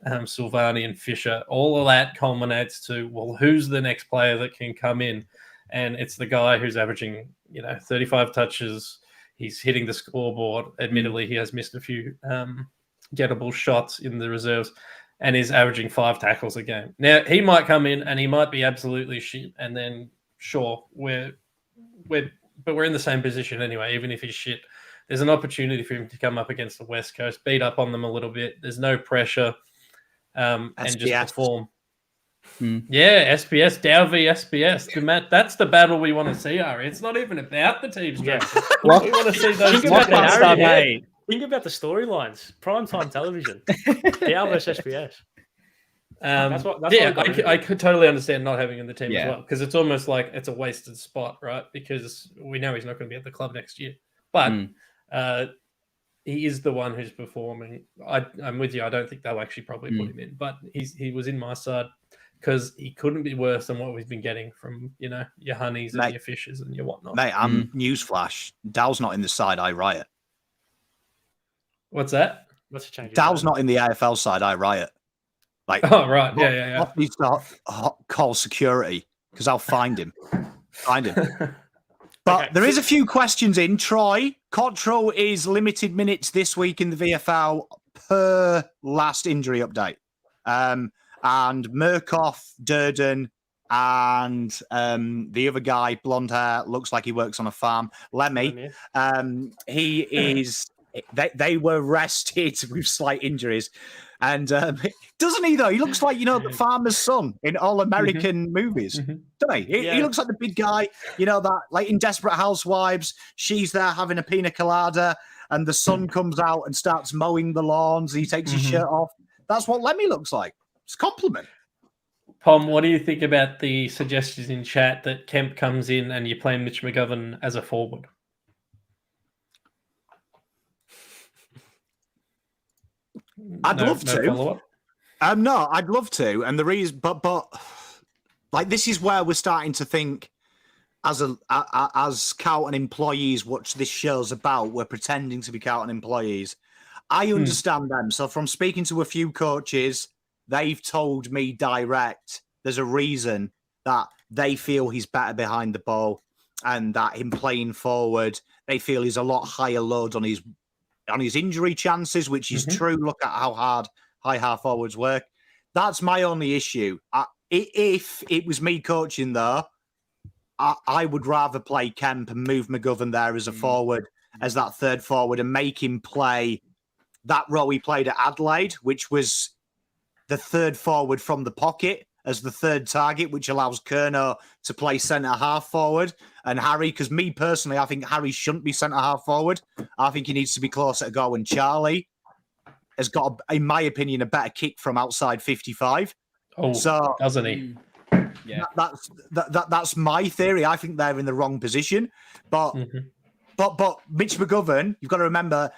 Silvani and Fisher, all of that culminates to, well, who's the next player that can come in? And it's the guy who's averaging, 35 touches. He's hitting the scoreboard. Admittedly, he has missed a few gettable shots in the reserves and is averaging 5 tackles a game. Now, he might come in and he might be absolutely shit. And then, sure, we're in the same position anyway, even if he's shit. There's an opportunity for him to come up against the West Coast, beat up on them a little bit. There's no pressure and just perform. Yeah, SPS, Dow v SPS. That's the battle we want to see, Ari. It's not even about the team's strength. We want to see those. Think about the storylines. Primetime television. Dow versus SPS. I could totally understand not having him in the team as well, because it's almost like it's a wasted spot, right? Because we know he's not going to be at the club next year. But he is the one who's performing. I'm with you. I don't think they'll actually probably put him in, but he was in my side because he couldn't be worse than what we've been getting from, your Honeys and your Fishers and your whatnot. Mate, newsflash. Dow's not in the side I riot. What's that? What's the change? Dow's not in the AFL side I riot. Like, oh, right. Yeah. Needs to call security because I'll find him. But there is a few questions in. Troy, Cottrell is limited minutes this week in the VFL per last injury update. And Murkoff, Durden, and the other guy, blonde hair, looks like he works on a farm, Lemmy. He is. They were rested with slight injuries, and doesn't he though? He looks like the farmer's son in all American movies, doesn't he? He looks like the big guy, that like in Desperate Housewives. She's there having a pina colada, and the son comes out and starts mowing the lawns. He takes his shirt off. That's what Lemmy looks like. It's a compliment. Pom, what do you think about the suggestions in chat that Kemp comes in and you play Mitch McGovern as a forward? I'd love to. No, I'd love to. And the reason, but like this is where we're starting to think as Carlton employees, what this show's about. We're pretending to be Carlton employees. I understand them. So from speaking to a few coaches, they've told me direct there's a reason that they feel he's better behind the ball and that him playing forward, they feel he's a lot higher load on his injury chances, which is true. Look at how hard high half forwards work. That's my only issue. If it was me coaching, though, I would rather play Kemp and move McGovern there as a forward, as that third forward, and make him play that role he played at Adelaide, which was the third forward from the pocket as the third target, which allows Kerno to play centre-half forward. And Harry, because me personally, I think Harry shouldn't be centre-half forward. I think he needs to be closer to goal. And Charlie has got, in my opinion, a better kick from outside 55. Oh, so, doesn't he? Yeah, that's my theory. I think they're in the wrong position. But Mitch McGovern, you've got to remember,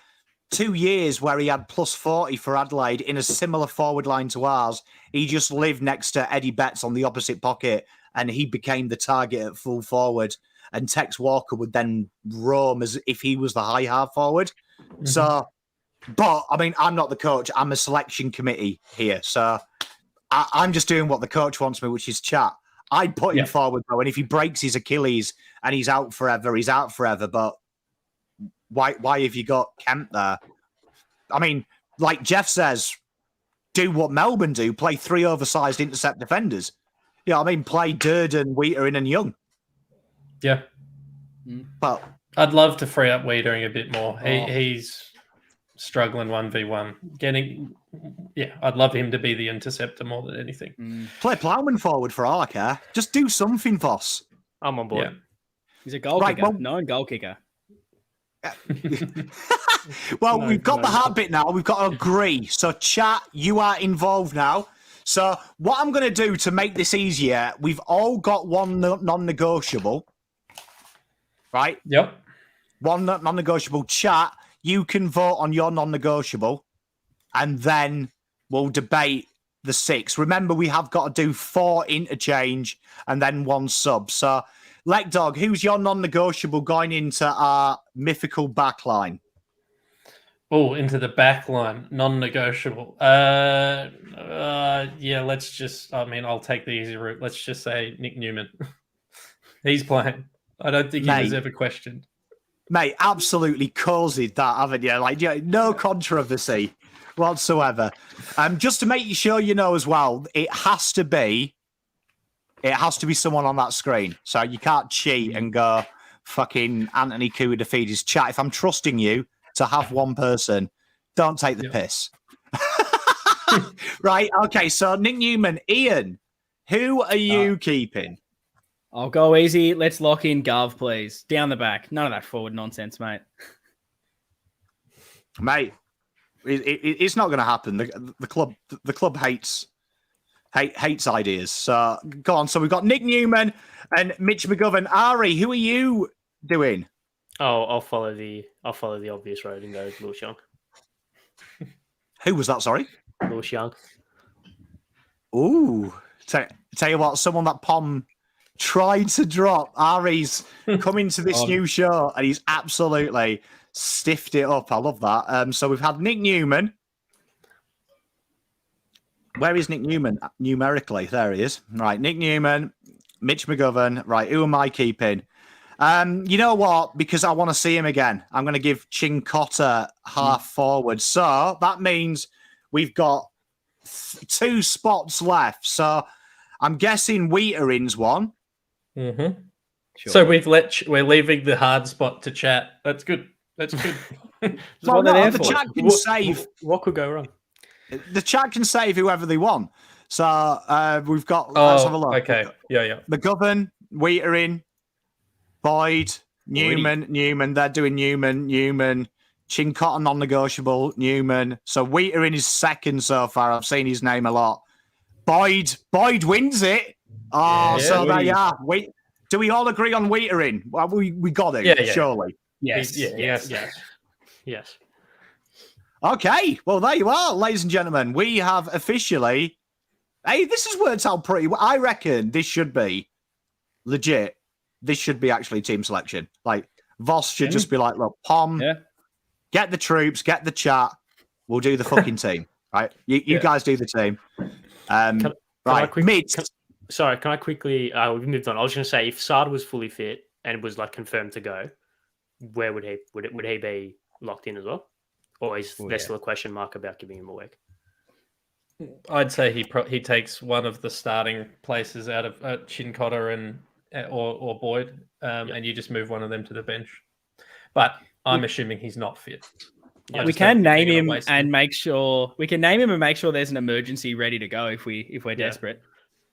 2 years where he had plus 40 for Adelaide in a similar forward line to ours. He just lived next to Eddie Betts on the opposite pocket, and he became the target at full forward. And Tex Walker would then roam as if he was the high half forward. So, but I mean, I'm not the coach. I'm a selection committee here. So I'm just doing what the coach wants me, which is chat. I'd put him forward, though. And if he breaks his Achilles and he's out forever, he's out forever. But why have you got Kemp there? I mean, like Jeff says, do what Melbourne do, play 3 oversized intercept defenders. I mean, play Durden, Wheater, and Young. Yeah. But I'd love to free up Wiedering a bit more. He's struggling 1v1. I'd love him to be the interceptor more than anything. Play Plowman forward for all I care. Just do something, Voss. I'm on board. Yeah. He's a goal kicker, known goal kicker. Well, No, we've got the no. hard bit now. We've got to agree. So, chat, you are involved now. So, what I'm going to do to make this easier, we've all got one non-negotiable, right? Yep. One non-negotiable. Chat, you can vote on your non-negotiable, and then we'll debate the 6. Remember, we have got to do 4 interchange and then 1 sub. So, Lekdog, who's your non-negotiable going into our mythical backline? Oh, into the back line, non-negotiable. Yeah, let's just. I mean, I'll take the easy route. Let's just say Nick Newman. He's playing. I don't think he was ever questioned. Mate, absolutely caused that, haven't you? Like, yeah, no controversy whatsoever. Just to make sure you know as well, it has to be someone on that screen. So you can't cheat and go fucking Anthony Cooper defeat his chat. If I'm trusting you to have one person, don't take the piss. Right, okay, so Nick Newman, Ian, who are you keeping? I'll go easy. Let's lock in Gov, please. Down the back. None of that forward nonsense, mate. Mate, it's not going to happen. The club hates ideas. So go on. So we've got Nick Newman and Mitch McGovern. Ari, who are you doing? Oh, I'll follow the obvious road and go Lewis Young. Who was that? Sorry, Lewis Young. Ooh, tell you what, someone that Pom tried to drop. Ari's coming to this new show and he's absolutely stiffed it up. I love that. So we've had Nick Newman. Where is Nick Newman numerically? There he is. Right, Nick Newman, Mitch McGovern. Right, who am I keeping? You know what? Because I want to see him again, I'm going to give Chincotta half forward. So that means we've got 2 spots left. So I'm guessing Wheaterin's one. Mm-hmm. Sure. So we're leaving the hard spot to chat. That's good. That's good. Well, no, the chat can save. What could go wrong? The chat can save whoever they want. So we've got. Let's have a look. Okay. Yeah. McGovern, Wheaterin, Boyd, Newman. They're doing Newman. Chincotta non-negotiable. Newman. So Wheaterin is second so far. I've seen his name a lot. Boyd wins it. Oh, Yeah, so there you are. Do we all agree on Wheaterin? Well, we got it. Yeah. Surely. Yes. Yes. Okay, well, there you are, ladies and gentlemen. We have officially... Hey, this has worked out pretty well. I reckon this should be legit. This should be actually team selection. Like, Voss should just be like, look, Pom, get the troops, get the chat. We'll do the fucking team, right? You guys do the team. Sorry, can I quickly... we've moved on. I was going to say, if Sard was fully fit and was like confirmed to go, where would he be locked in as well? Or is there still a question mark about giving him a week? I'd say he takes one of the starting places out of Chincotta or Boyd, and you just move one of them to the bench. But I'm assuming he's not fit. We can name him and make sure there's an emergency ready to go if we're desperate.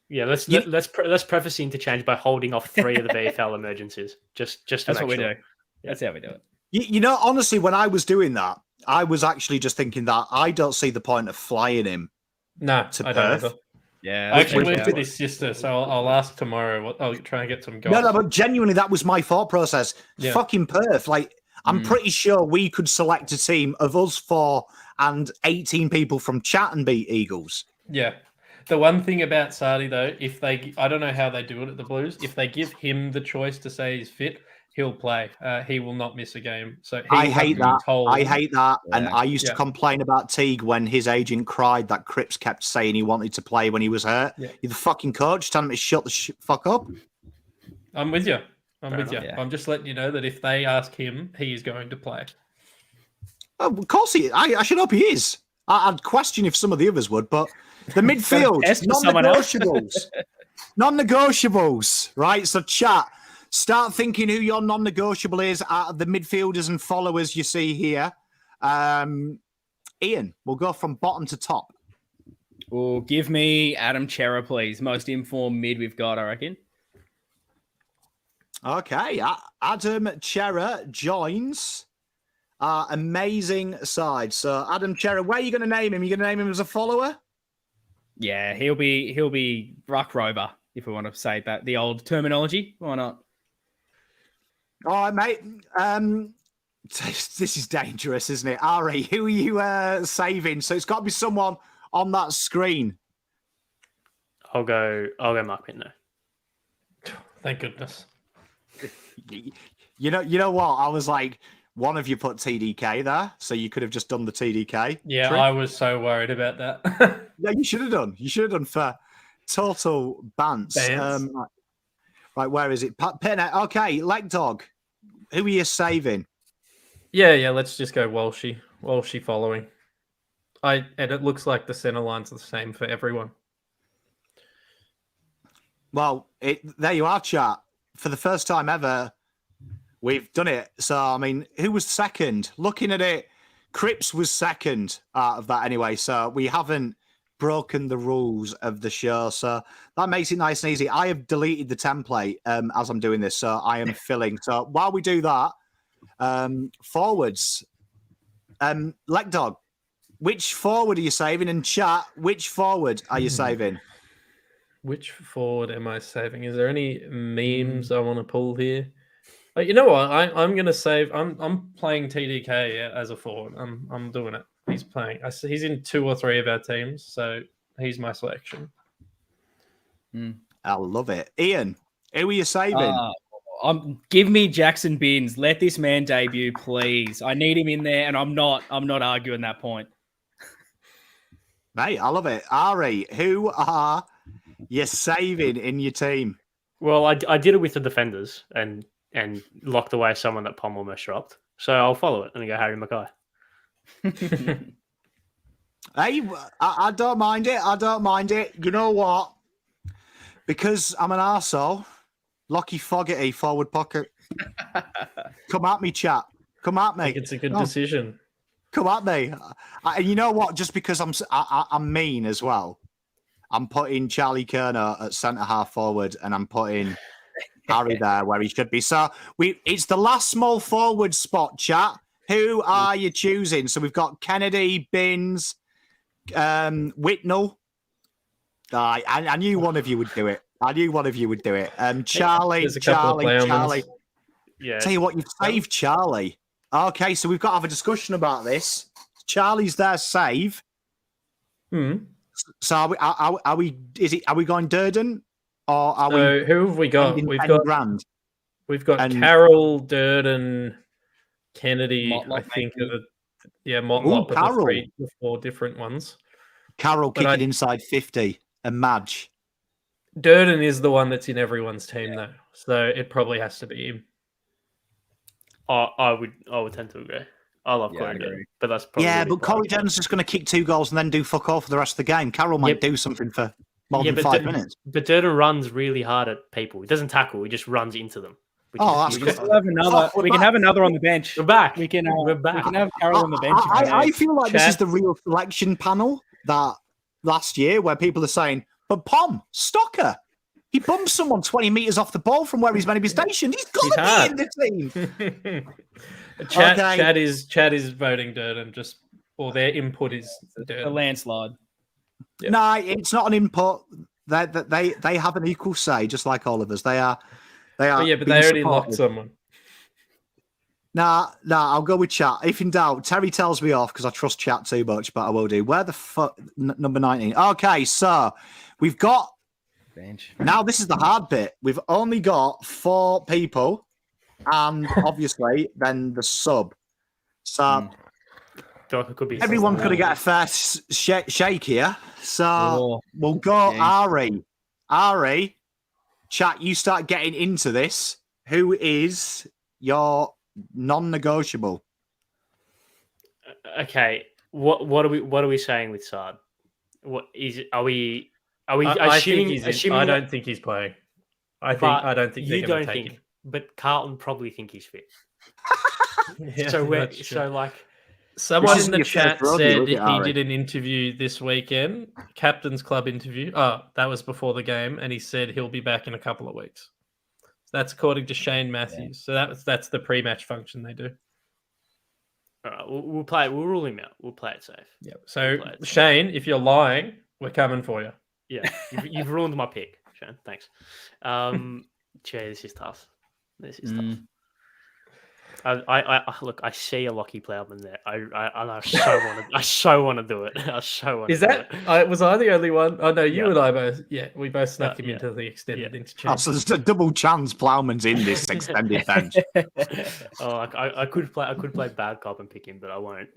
Yeah, let's preface the interchange by holding off 3 of the VFL emergencies. Just to that's make what sure. we do. That's how we do it. You know, honestly, when I was doing that, I was actually just thinking that I don't see the point of flying him. No, to I Perth. don't. Yeah, I actually went to his sister, so I'll ask tomorrow. I'll try and get some goals. No, but genuinely, that was my thought process. Yeah. Fucking Perth. Like, I'm pretty sure we could select a team of us 4 and 18 people from chat and beat Eagles. Yeah. The one thing about Sardi, though, I don't know how they do it at the Blues. If they give him the choice to say he's fit, he'll play. He will not miss a game. So I hate that. Yeah. And I used to complain about Teague when his agent cried that Cripps kept saying he wanted to play when he was hurt. Yeah. You're the fucking coach. Tell him to shut the fuck up. I'm with you. I'm with you. Yeah. I'm just letting you know that if they ask him, he is going to play. Oh, of course he is. I should hope he is. I'd question if some of the others would, but the midfield, non-negotiables. Non-negotiables, right? So chat. Start thinking who your non-negotiable is out of the midfielders and followers you see here. Ian, we'll go from bottom to top. Well, give me Adam Chera, please. Most informed mid we've got, I reckon. Okay, Adam Chera joins our amazing side. So, Adam Cherry, where are you going to name him? You going to name him as a follower? Yeah, he'll be Ruck Rover, if we want to say that, the old terminology. Why not? All right, mate. This is dangerous, isn't it? Ari, who are you saving? So it's got to be someone on that screen. I'll go Mark Pitno. Thank goodness. You know what? I was like, one of you put TDK there, so you could have just done the TDK. Yeah, trick. I was so worried about that. Yeah, you should have done. You should have done for total bants. Right, where is it? Pitno. Okay, Lekdog. Who are you saving? Yeah, let's just go Walshy following. And it looks like the center line's the same for everyone. Well, there you are, chat. For the first time ever, we've done it. So, I mean, who was second? Looking at it, Cripps was second out of that anyway. So we haven't broken the rules of the show. So that makes it nice and easy. I have deleted the template as I'm doing this. So I am filling. So while we do that, forwards, Lekdog, which forward are you saving? And chat, which forward are you saving? Which forward am I saving? Is there any memes I want to pull here? But you know what? I'm going to save. I'm playing TDK as a forward. I'm doing it. He's playing. He's in 2 or 3 of our teams, so he's my selection. I love it. Ian, who are you saving? Give me Jackson Binns. Let this man debut, please. I need him in there, and I'm not arguing that point. Mate, I love it. Ari, who are you saving in your team? Well, I did it with the defenders and locked away someone that Pommy almost dropped. So I'll follow it and go Harry Mackay. Hey, I don't mind it. I don't mind it. You know what? Because I'm an arsehole, Lockie Fogarty, forward pocket. Come at me, chat. Come at me. I think it's a good decision. Come at me. And you know what? Just because I'm mean as well, I'm putting Charlie Kerner at centre half forward, and I'm putting Harry there where he should be. So it's the last small forward spot, chat. Who are you choosing? So we've got Kennedy, Binns, Whitnell. I knew one of you would do it. Charlie. Yeah. Tell you what, you've saved Charlie. Okay, so we've got to have a discussion about this. Charlie's there, save. So are we going Durden or are we? Who have we got? We've got Carroll, Durden, Kennedy. Motlop, I think. Motlop. Carroll. The 4 different ones. Carroll kicking inside 50 and Madge. Durden is the one that's in everyone's team though, so it probably has to be him. I would tend to agree. I love Corey Durden, but that's probably but Corey Durden's just going to kick 2 goals and then do fuck all for the rest of the game. Carroll might do something for more than 5 minutes. But Durden runs really hard at people. He doesn't tackle. He just runs into them. We can have another on the bench. We're back. We're back. We can have Carroll on the bench. I feel like this is the real selection panel that last year where people are saying, but Pom, Stocker, he bumps someone 20 metres off the ball from where he's meant to be stationed. He's got to be in the team. Chad is voting Durden, or their input is Durden. A landslide. Yep. No, it's not an input. They have an equal say, just like all of us. They are. But they already locked someone. Nah, I'll go with chat. If in doubt, Terry tells me off because I trust chat too much, but I will do. Where the fuck? Number 19. Okay, so we've got bench. Now this is the hard bit. We've only got 4 people, and obviously then the sub. So everyone's going to get a fair shake here. So we'll go Ari. Ari, chat, you start getting into this. Who is your non-negotiable? Okay, what are we saying with Saad? What is it? Are we assuming? I don't think he's playing. I don't think you don't think. But Carlton probably think he's fit. Someone in the chat said he did an interview this weekend, Captain's Club interview. Oh, that was before the game, and he said he'll be back in a couple of weeks. That's according to Shane Matthews. So that's the pre-match function they do. All right, we'll play it. We'll rule him out. We'll play it safe. Yep. So play it. Shane, if you're lying, we're coming for you. Yeah, you've ruined my pick, Shane. Thanks. This is tough. This is tough. I look. I see a Lockie Plowman there. I so want to do it. I so want. Is that? Was I the only one? Oh no, you Yeah. and I both. Yeah, we both snuck him into the extended Oh, interchange. so there's a double chance Plowman's in this extended bench. I could play bad cop and pick him, but I won't.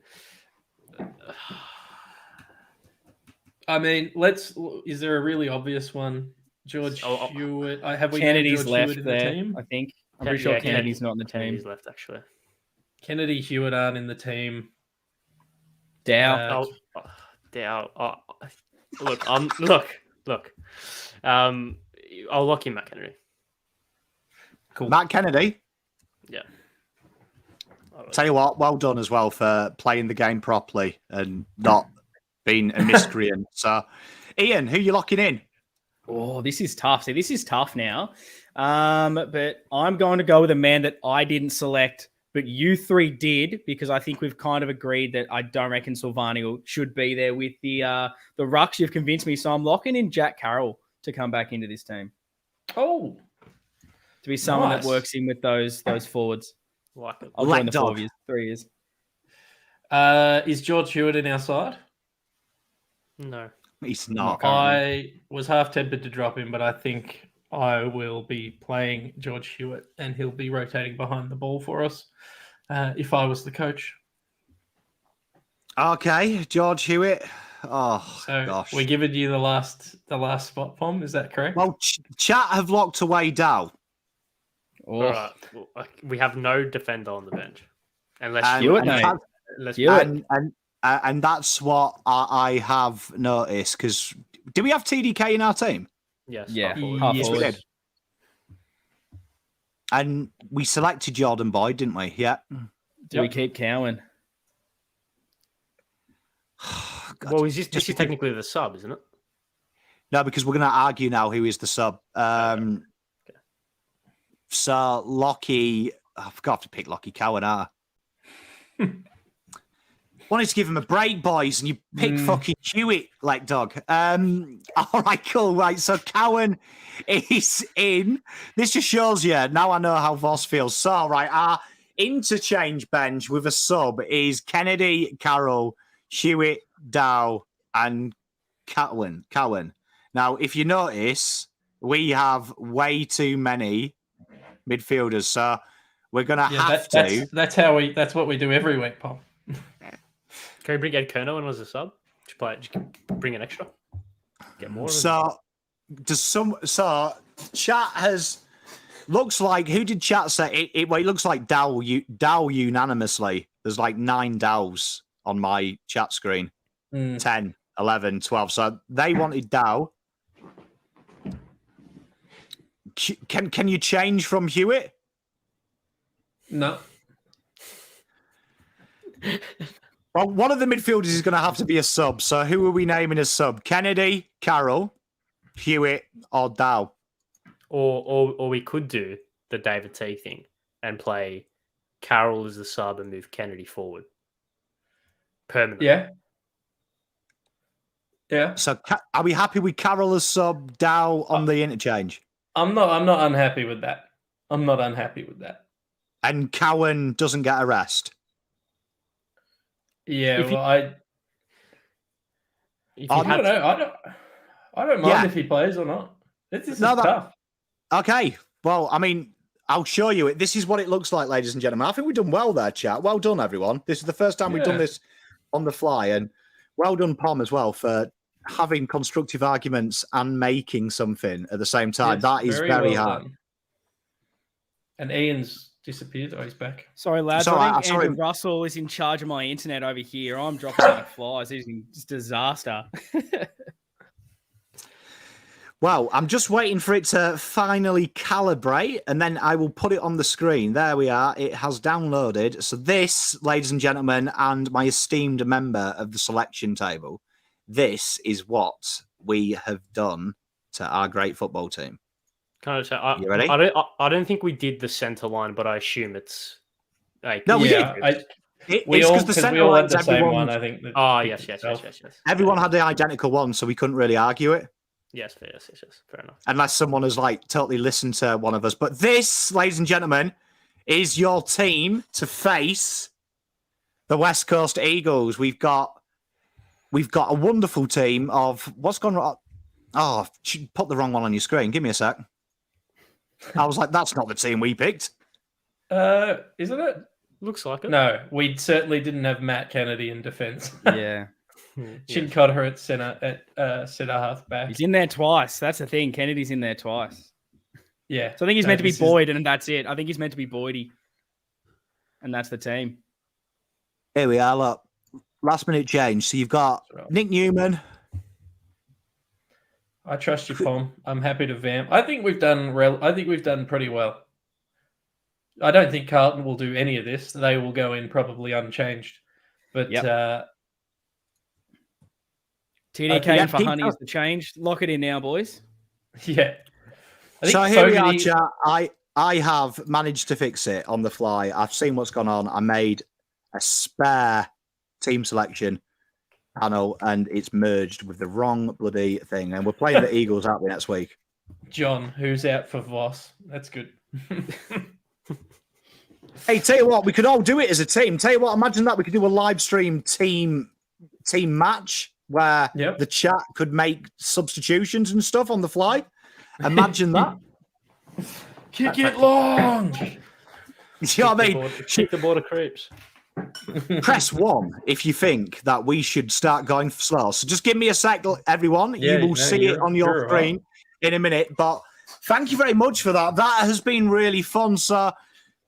I mean, is there a really obvious one? George Hewitt. Have we Kennedy's George left Hewitt in there, the team? I think. I'm pretty sure Kennedy's not in the team. Kennedy's left actually. Kennedy, Hewitt aren't in the team. Dow. Dow. Look. I'll lock in Matt Kennedy. Cool. Matt Kennedy. Yeah. Tell you what, well done as well for playing the game properly and not being a miscreant. So, Ian, who you locking in? Oh, this is tough. See, this is tough now. But I'm going to go with a man that I didn't select, but you three did, because I think we've kind of agreed that I don't reckon Silvani should be there with the rucks. You've convinced me, so I'm locking in Jack Carroll to come back into this team. Oh, to be someone nice. that works in with those forwards. Like it. I'll join the 3 years. Is George Hewitt in our side? No. He's not. I was half tempted to drop him, but I think I will be playing George Hewitt and he'll be rotating behind the ball for us if I was the coach. Okay, George Hewitt. Oh, So gosh. we're giving you the last spot, Pom. Is that correct? Well, chat have locked away Dow. Oh. All right. Well, we have no defender on the bench. Unless And that's what I have noticed. Because do we have TDK in our team? Yes. Yeah. Yes, we did. And we selected Jordan Boyd, didn't we? Yeah. Do we keep Cowan? God. Well, this is technically the sub, isn't it? No, because we're going to argue now who is the sub. So Lockie, I've got to pick Lockie Cowan. Wanted to give him a break, boys, and you pick fucking Hewitt, Lekdog. All right, cool. Right, so Cowan is in. This just shows you. Now I know how Voss feels. So, right, our interchange bench with a sub is Kennedy, Carroll, Hewitt, Dow, and Cowan. Now, if you notice, we have way too many midfielders, so we're gonna have to. That's what we do every week, Pom. Can we bring Ed Kerno in as a sub? Just bring an extra. Get more. So chat has looks like who did chat say it looks like Dow unanimously. There's like 9 Dows on my chat screen. 10, 11, 12. So they wanted Dow. Can you change from Hewitt? No. Well, one of the midfielders is going to have to be a sub. So who are we naming as sub? Kennedy, Carroll, Hewitt, or Dow? Or we could do the David T thing and play Carroll as the sub and move Kennedy forward permanently. Yeah. So are we happy with Carroll as sub, Dow on the interchange? I'm not unhappy with that. And Cowan doesn't get a rest. Yeah, If you- well, I don't know. I don't mind Yeah. if he plays or not. This is No, tough. Okay. Well, I mean, I'll show you it. This is what it looks like, ladies and gentlemen. I think we've done well there, chat. Well done, everyone. This is the first time we've done this on the fly. And well done, Pom, as well, for having constructive arguments and making something at the same time. Yes, that is very well hard. done. And Ian's disappeared. Oh, he's back. Sorry, lads. Sorry, I think sorry. Andrew Russell is in charge of my internet over here. I'm dropping like flies. It's just disaster. Well, I'm just waiting for it to finally calibrate, and then I will put it on the screen. There we are. It has downloaded. So this, ladies and gentlemen, and my esteemed member of the selection table, this is what we have done to our great football team. Can I say, You ready? I don't think we did the center line, but I assume it's like No, we Yeah, did. We It's all because the because centre we all had lines, the same everyone, one. I think. that Oh, picked yes. itself. everyone had the identical one, so we couldn't really argue it. Yes. Fair enough. Unless someone has like totally listened to one of us. But this, ladies and gentlemen, is your team to face the West Coast Eagles. We've got a wonderful team of what's gone wrong. Oh, you put the wrong one on your screen. Give me a sec. I was like, that's not the team we picked. Isn't it? Looks like it. No, we certainly didn't have Matt Kennedy in defence. Yeah. Chin Cotter at centre half back. He's in there twice. That's the thing. Kennedy's in there twice. Yeah. So I think he's meant to be this is- Boyd, and that's it. I think he's meant to be Boydie. And that's the team. Here we are. Look, last minute change. So you've got Right. Nick Newman. I trust you, Pom. I'm happy to vamp. I think we've done pretty well. I don't think Carlton will do any of this. They will go in probably unchanged. But TDK yeah, for keep Honey up. is the change. Lock it in now, boys. yeah. I think So here we are, Fogarty- chat. I have managed to fix it on the fly. I've seen what's gone on. I made a spare team selection panel, and it's merged with the wrong bloody thing. And we're playing the Eagles, aren't we, next week? John, who's out for Voss. That's good. Hey, tell you what, we could all do it as a team. Tell you what, imagine that we could do a live stream team match where Yep. the chat could make substitutions and stuff on the fly. Imagine that. Kick it long. You know what I mean? Keep the border creeps. Press 1 if you think that we should start going slow. So just give me a sec, everyone. Yeah, you will see it on your screen in a minute. But thank you very much for that. That has been really fun. So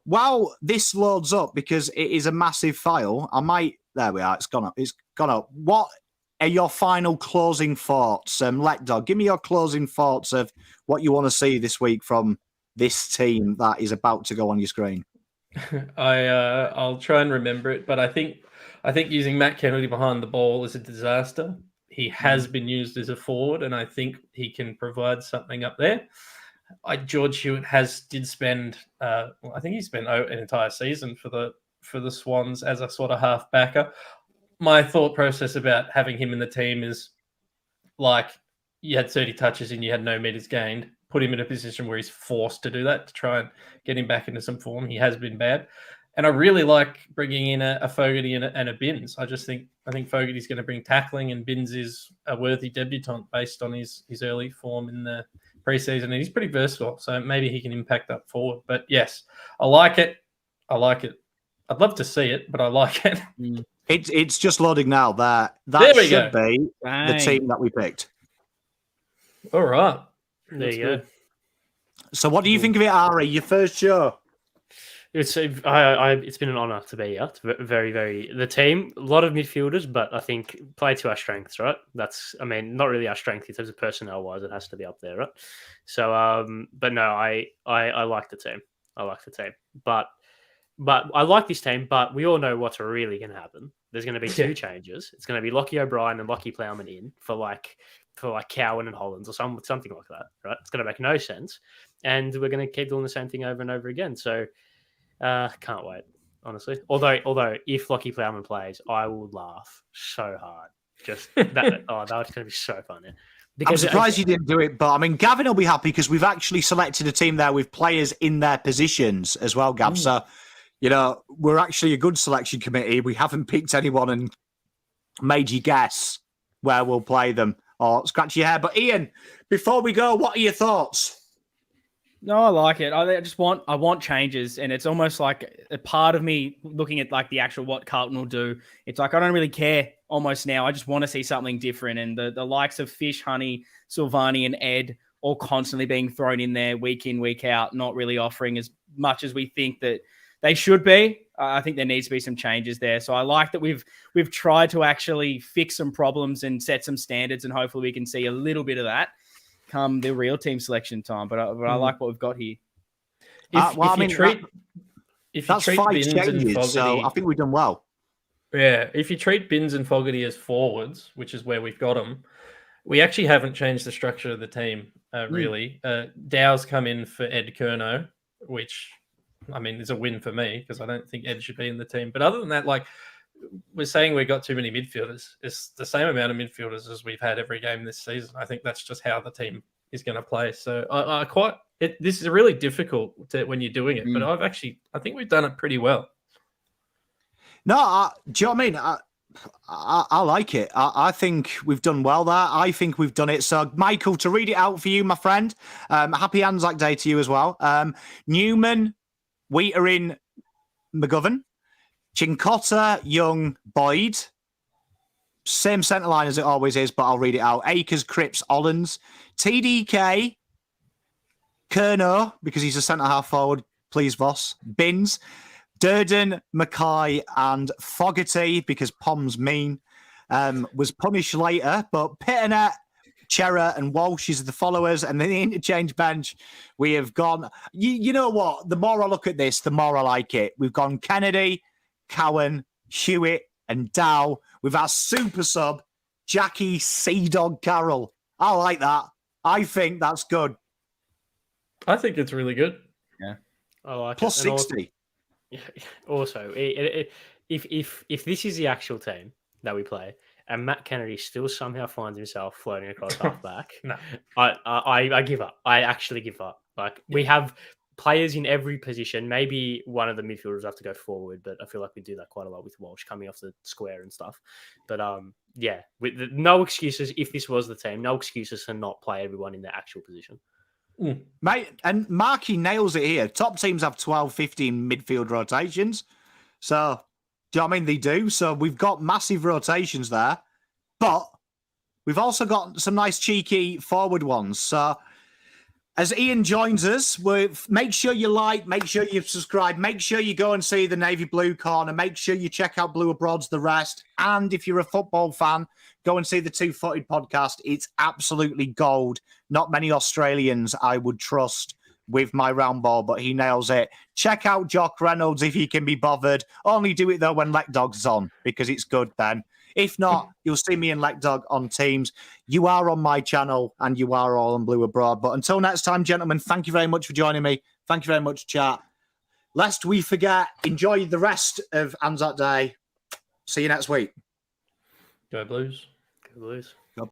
while this loads up, because it is a massive file, there we are. It's gone up. It's gone up. What are your final closing thoughts? Lekdog, give me your closing thoughts of what you want to see this week from this team that is about to go on your screen. I'll try and remember it, but I think using Matt Kennedy behind the ball is a disaster. He has been used as a forward, and I think he can provide something up there. George Hewitt did spend I think he spent an entire season for the Swans as a sort of half backer. My thought process about having him in the team is like you had 30 touches and you had no meters gained. Put him in a position where he's forced to do that to try and get him back into some form. He has been bad. And I really like bringing in a Fogarty and a Binns. I think Fogarty's going to bring tackling, and Binns is a worthy debutant based on his early form in the preseason. And he's pretty versatile, so maybe he can impact up forward. But yes, I like it. I'd love to see it, but I like it. It's just loading now. That There we should go. be the Bang. team that we picked. All right. There you go. So what do you think of it, Ari? Your first show? It's been an honour to be here. It's very, very the team. A lot of midfielders, but I think play to our strengths, right? Not really our strength in terms of personnel wise. It has to be up there, right? So, but no, I like the team. I like the team, but I like this team. But we all know what's really going to happen. There's going to be two changes. It's going to be Lockie O'Brien and Lockie Plowman in for like Cowan and Hollands or something like that, right? It's going to make no sense, and we're going to keep doing the same thing over and over again. So. Can't wait, honestly. Although if Lockie Plowman plays, I will laugh so hard. Just that. That's going to be so funny. I'm surprised you didn't do it, but I mean, Gavin will be happy because we've actually selected a team there with players in their positions as well, Gav. So, we're actually a good selection committee. We haven't picked anyone and made you guess where we'll play them or scratch your hair. But Ian, before we go, what are your thoughts? No, I like it. I want changes, and it's almost like a part of me looking at like the actual what Carlton will do. It's like I don't really care almost now. I just want to see something different, and the likes of Fish, Honey, Silvani, and Ed all constantly being thrown in there week in, week out, not really offering as much as we think that they should be. I think there needs to be some changes there. So I like that we've tried to actually fix some problems and set some standards, and hopefully we can see a little bit of that come the real team selection time, but I like what we've got here. That's 5 changes, so I think we've done well. Yeah, if you treat Binns and Fogarty as forwards, which is where we've got them, we actually haven't changed the structure of the team, really. Dow's come in for Ed Curnow, which I mean, it's a win for me because I don't think Ed should be in the team. But other than that, like we're saying, we've got too many midfielders. It's the same amount of midfielders as we've had every game this season. I think that's just how the team is going to play. So this is really difficult when you're doing it. But I think we've done it pretty well. No, do you know what I mean? I like it. I think we've done well there. I think we've done it. So, Michael, to read it out for you, my friend. Happy Anzac Day to you as well. Newman, Wheaterin, McGovern, Chincotta, Young, Boyd. Same centre line as it always is, but I'll read it out. Akers, Cripps, Ollens, TDK, Kerno, because he's a centre half forward. Please, Voss. Binns. Durden, Mackay, and Fogarty, because Pom's mean, was punished later. But Pitternet, Chera, and Walsh is the followers. And then the interchange bench, we have gone. You know what? The more I look at this, the more I like it. We've gone Kennedy, Cowan, Hewitt, and Dow with our super sub, Jackie Sea Dog Carroll. I like that. I think that's good. I think it's really good. Yeah, I like Plus it. 60. Also, if this is the actual team that we play, and Matt Kennedy still somehow finds himself floating across halfback, No. I give up. I actually give up. Like we have players in every position. Maybe one of the midfielders have to go forward, but I feel like we do that quite a lot with Walsh coming off the square and stuff. But no excuses if this was the team. No excuses to not play everyone in their actual position. Mate, and Marky nails it here. Top teams have 12, 15 midfield rotations. So, do you know what I mean? They do. So, we've got massive rotations there. But we've also got some nice cheeky forward ones. So, as Ian joins us, make sure you like, make sure you subscribe, make sure you go and see the Navy Blue Corner, make sure you check out Blue Abroad's The Rest. And if you're a football fan, go and see the Two Footed podcast. It's absolutely gold. Not many Australians I would trust with my round ball, but he nails it. Check out Jock Reynolds if you can be bothered. Only do it though when Lekdog's on, because it's good then. If not, you'll see me and Lekdog on Teams. You are on my channel and you are all on Blue Abroad. But until next time, gentlemen, thank you very much for joining me. Thank you very much, chat. Lest we forget, enjoy the rest of Anzac Day. See you next week. Go Blues. Go Blues.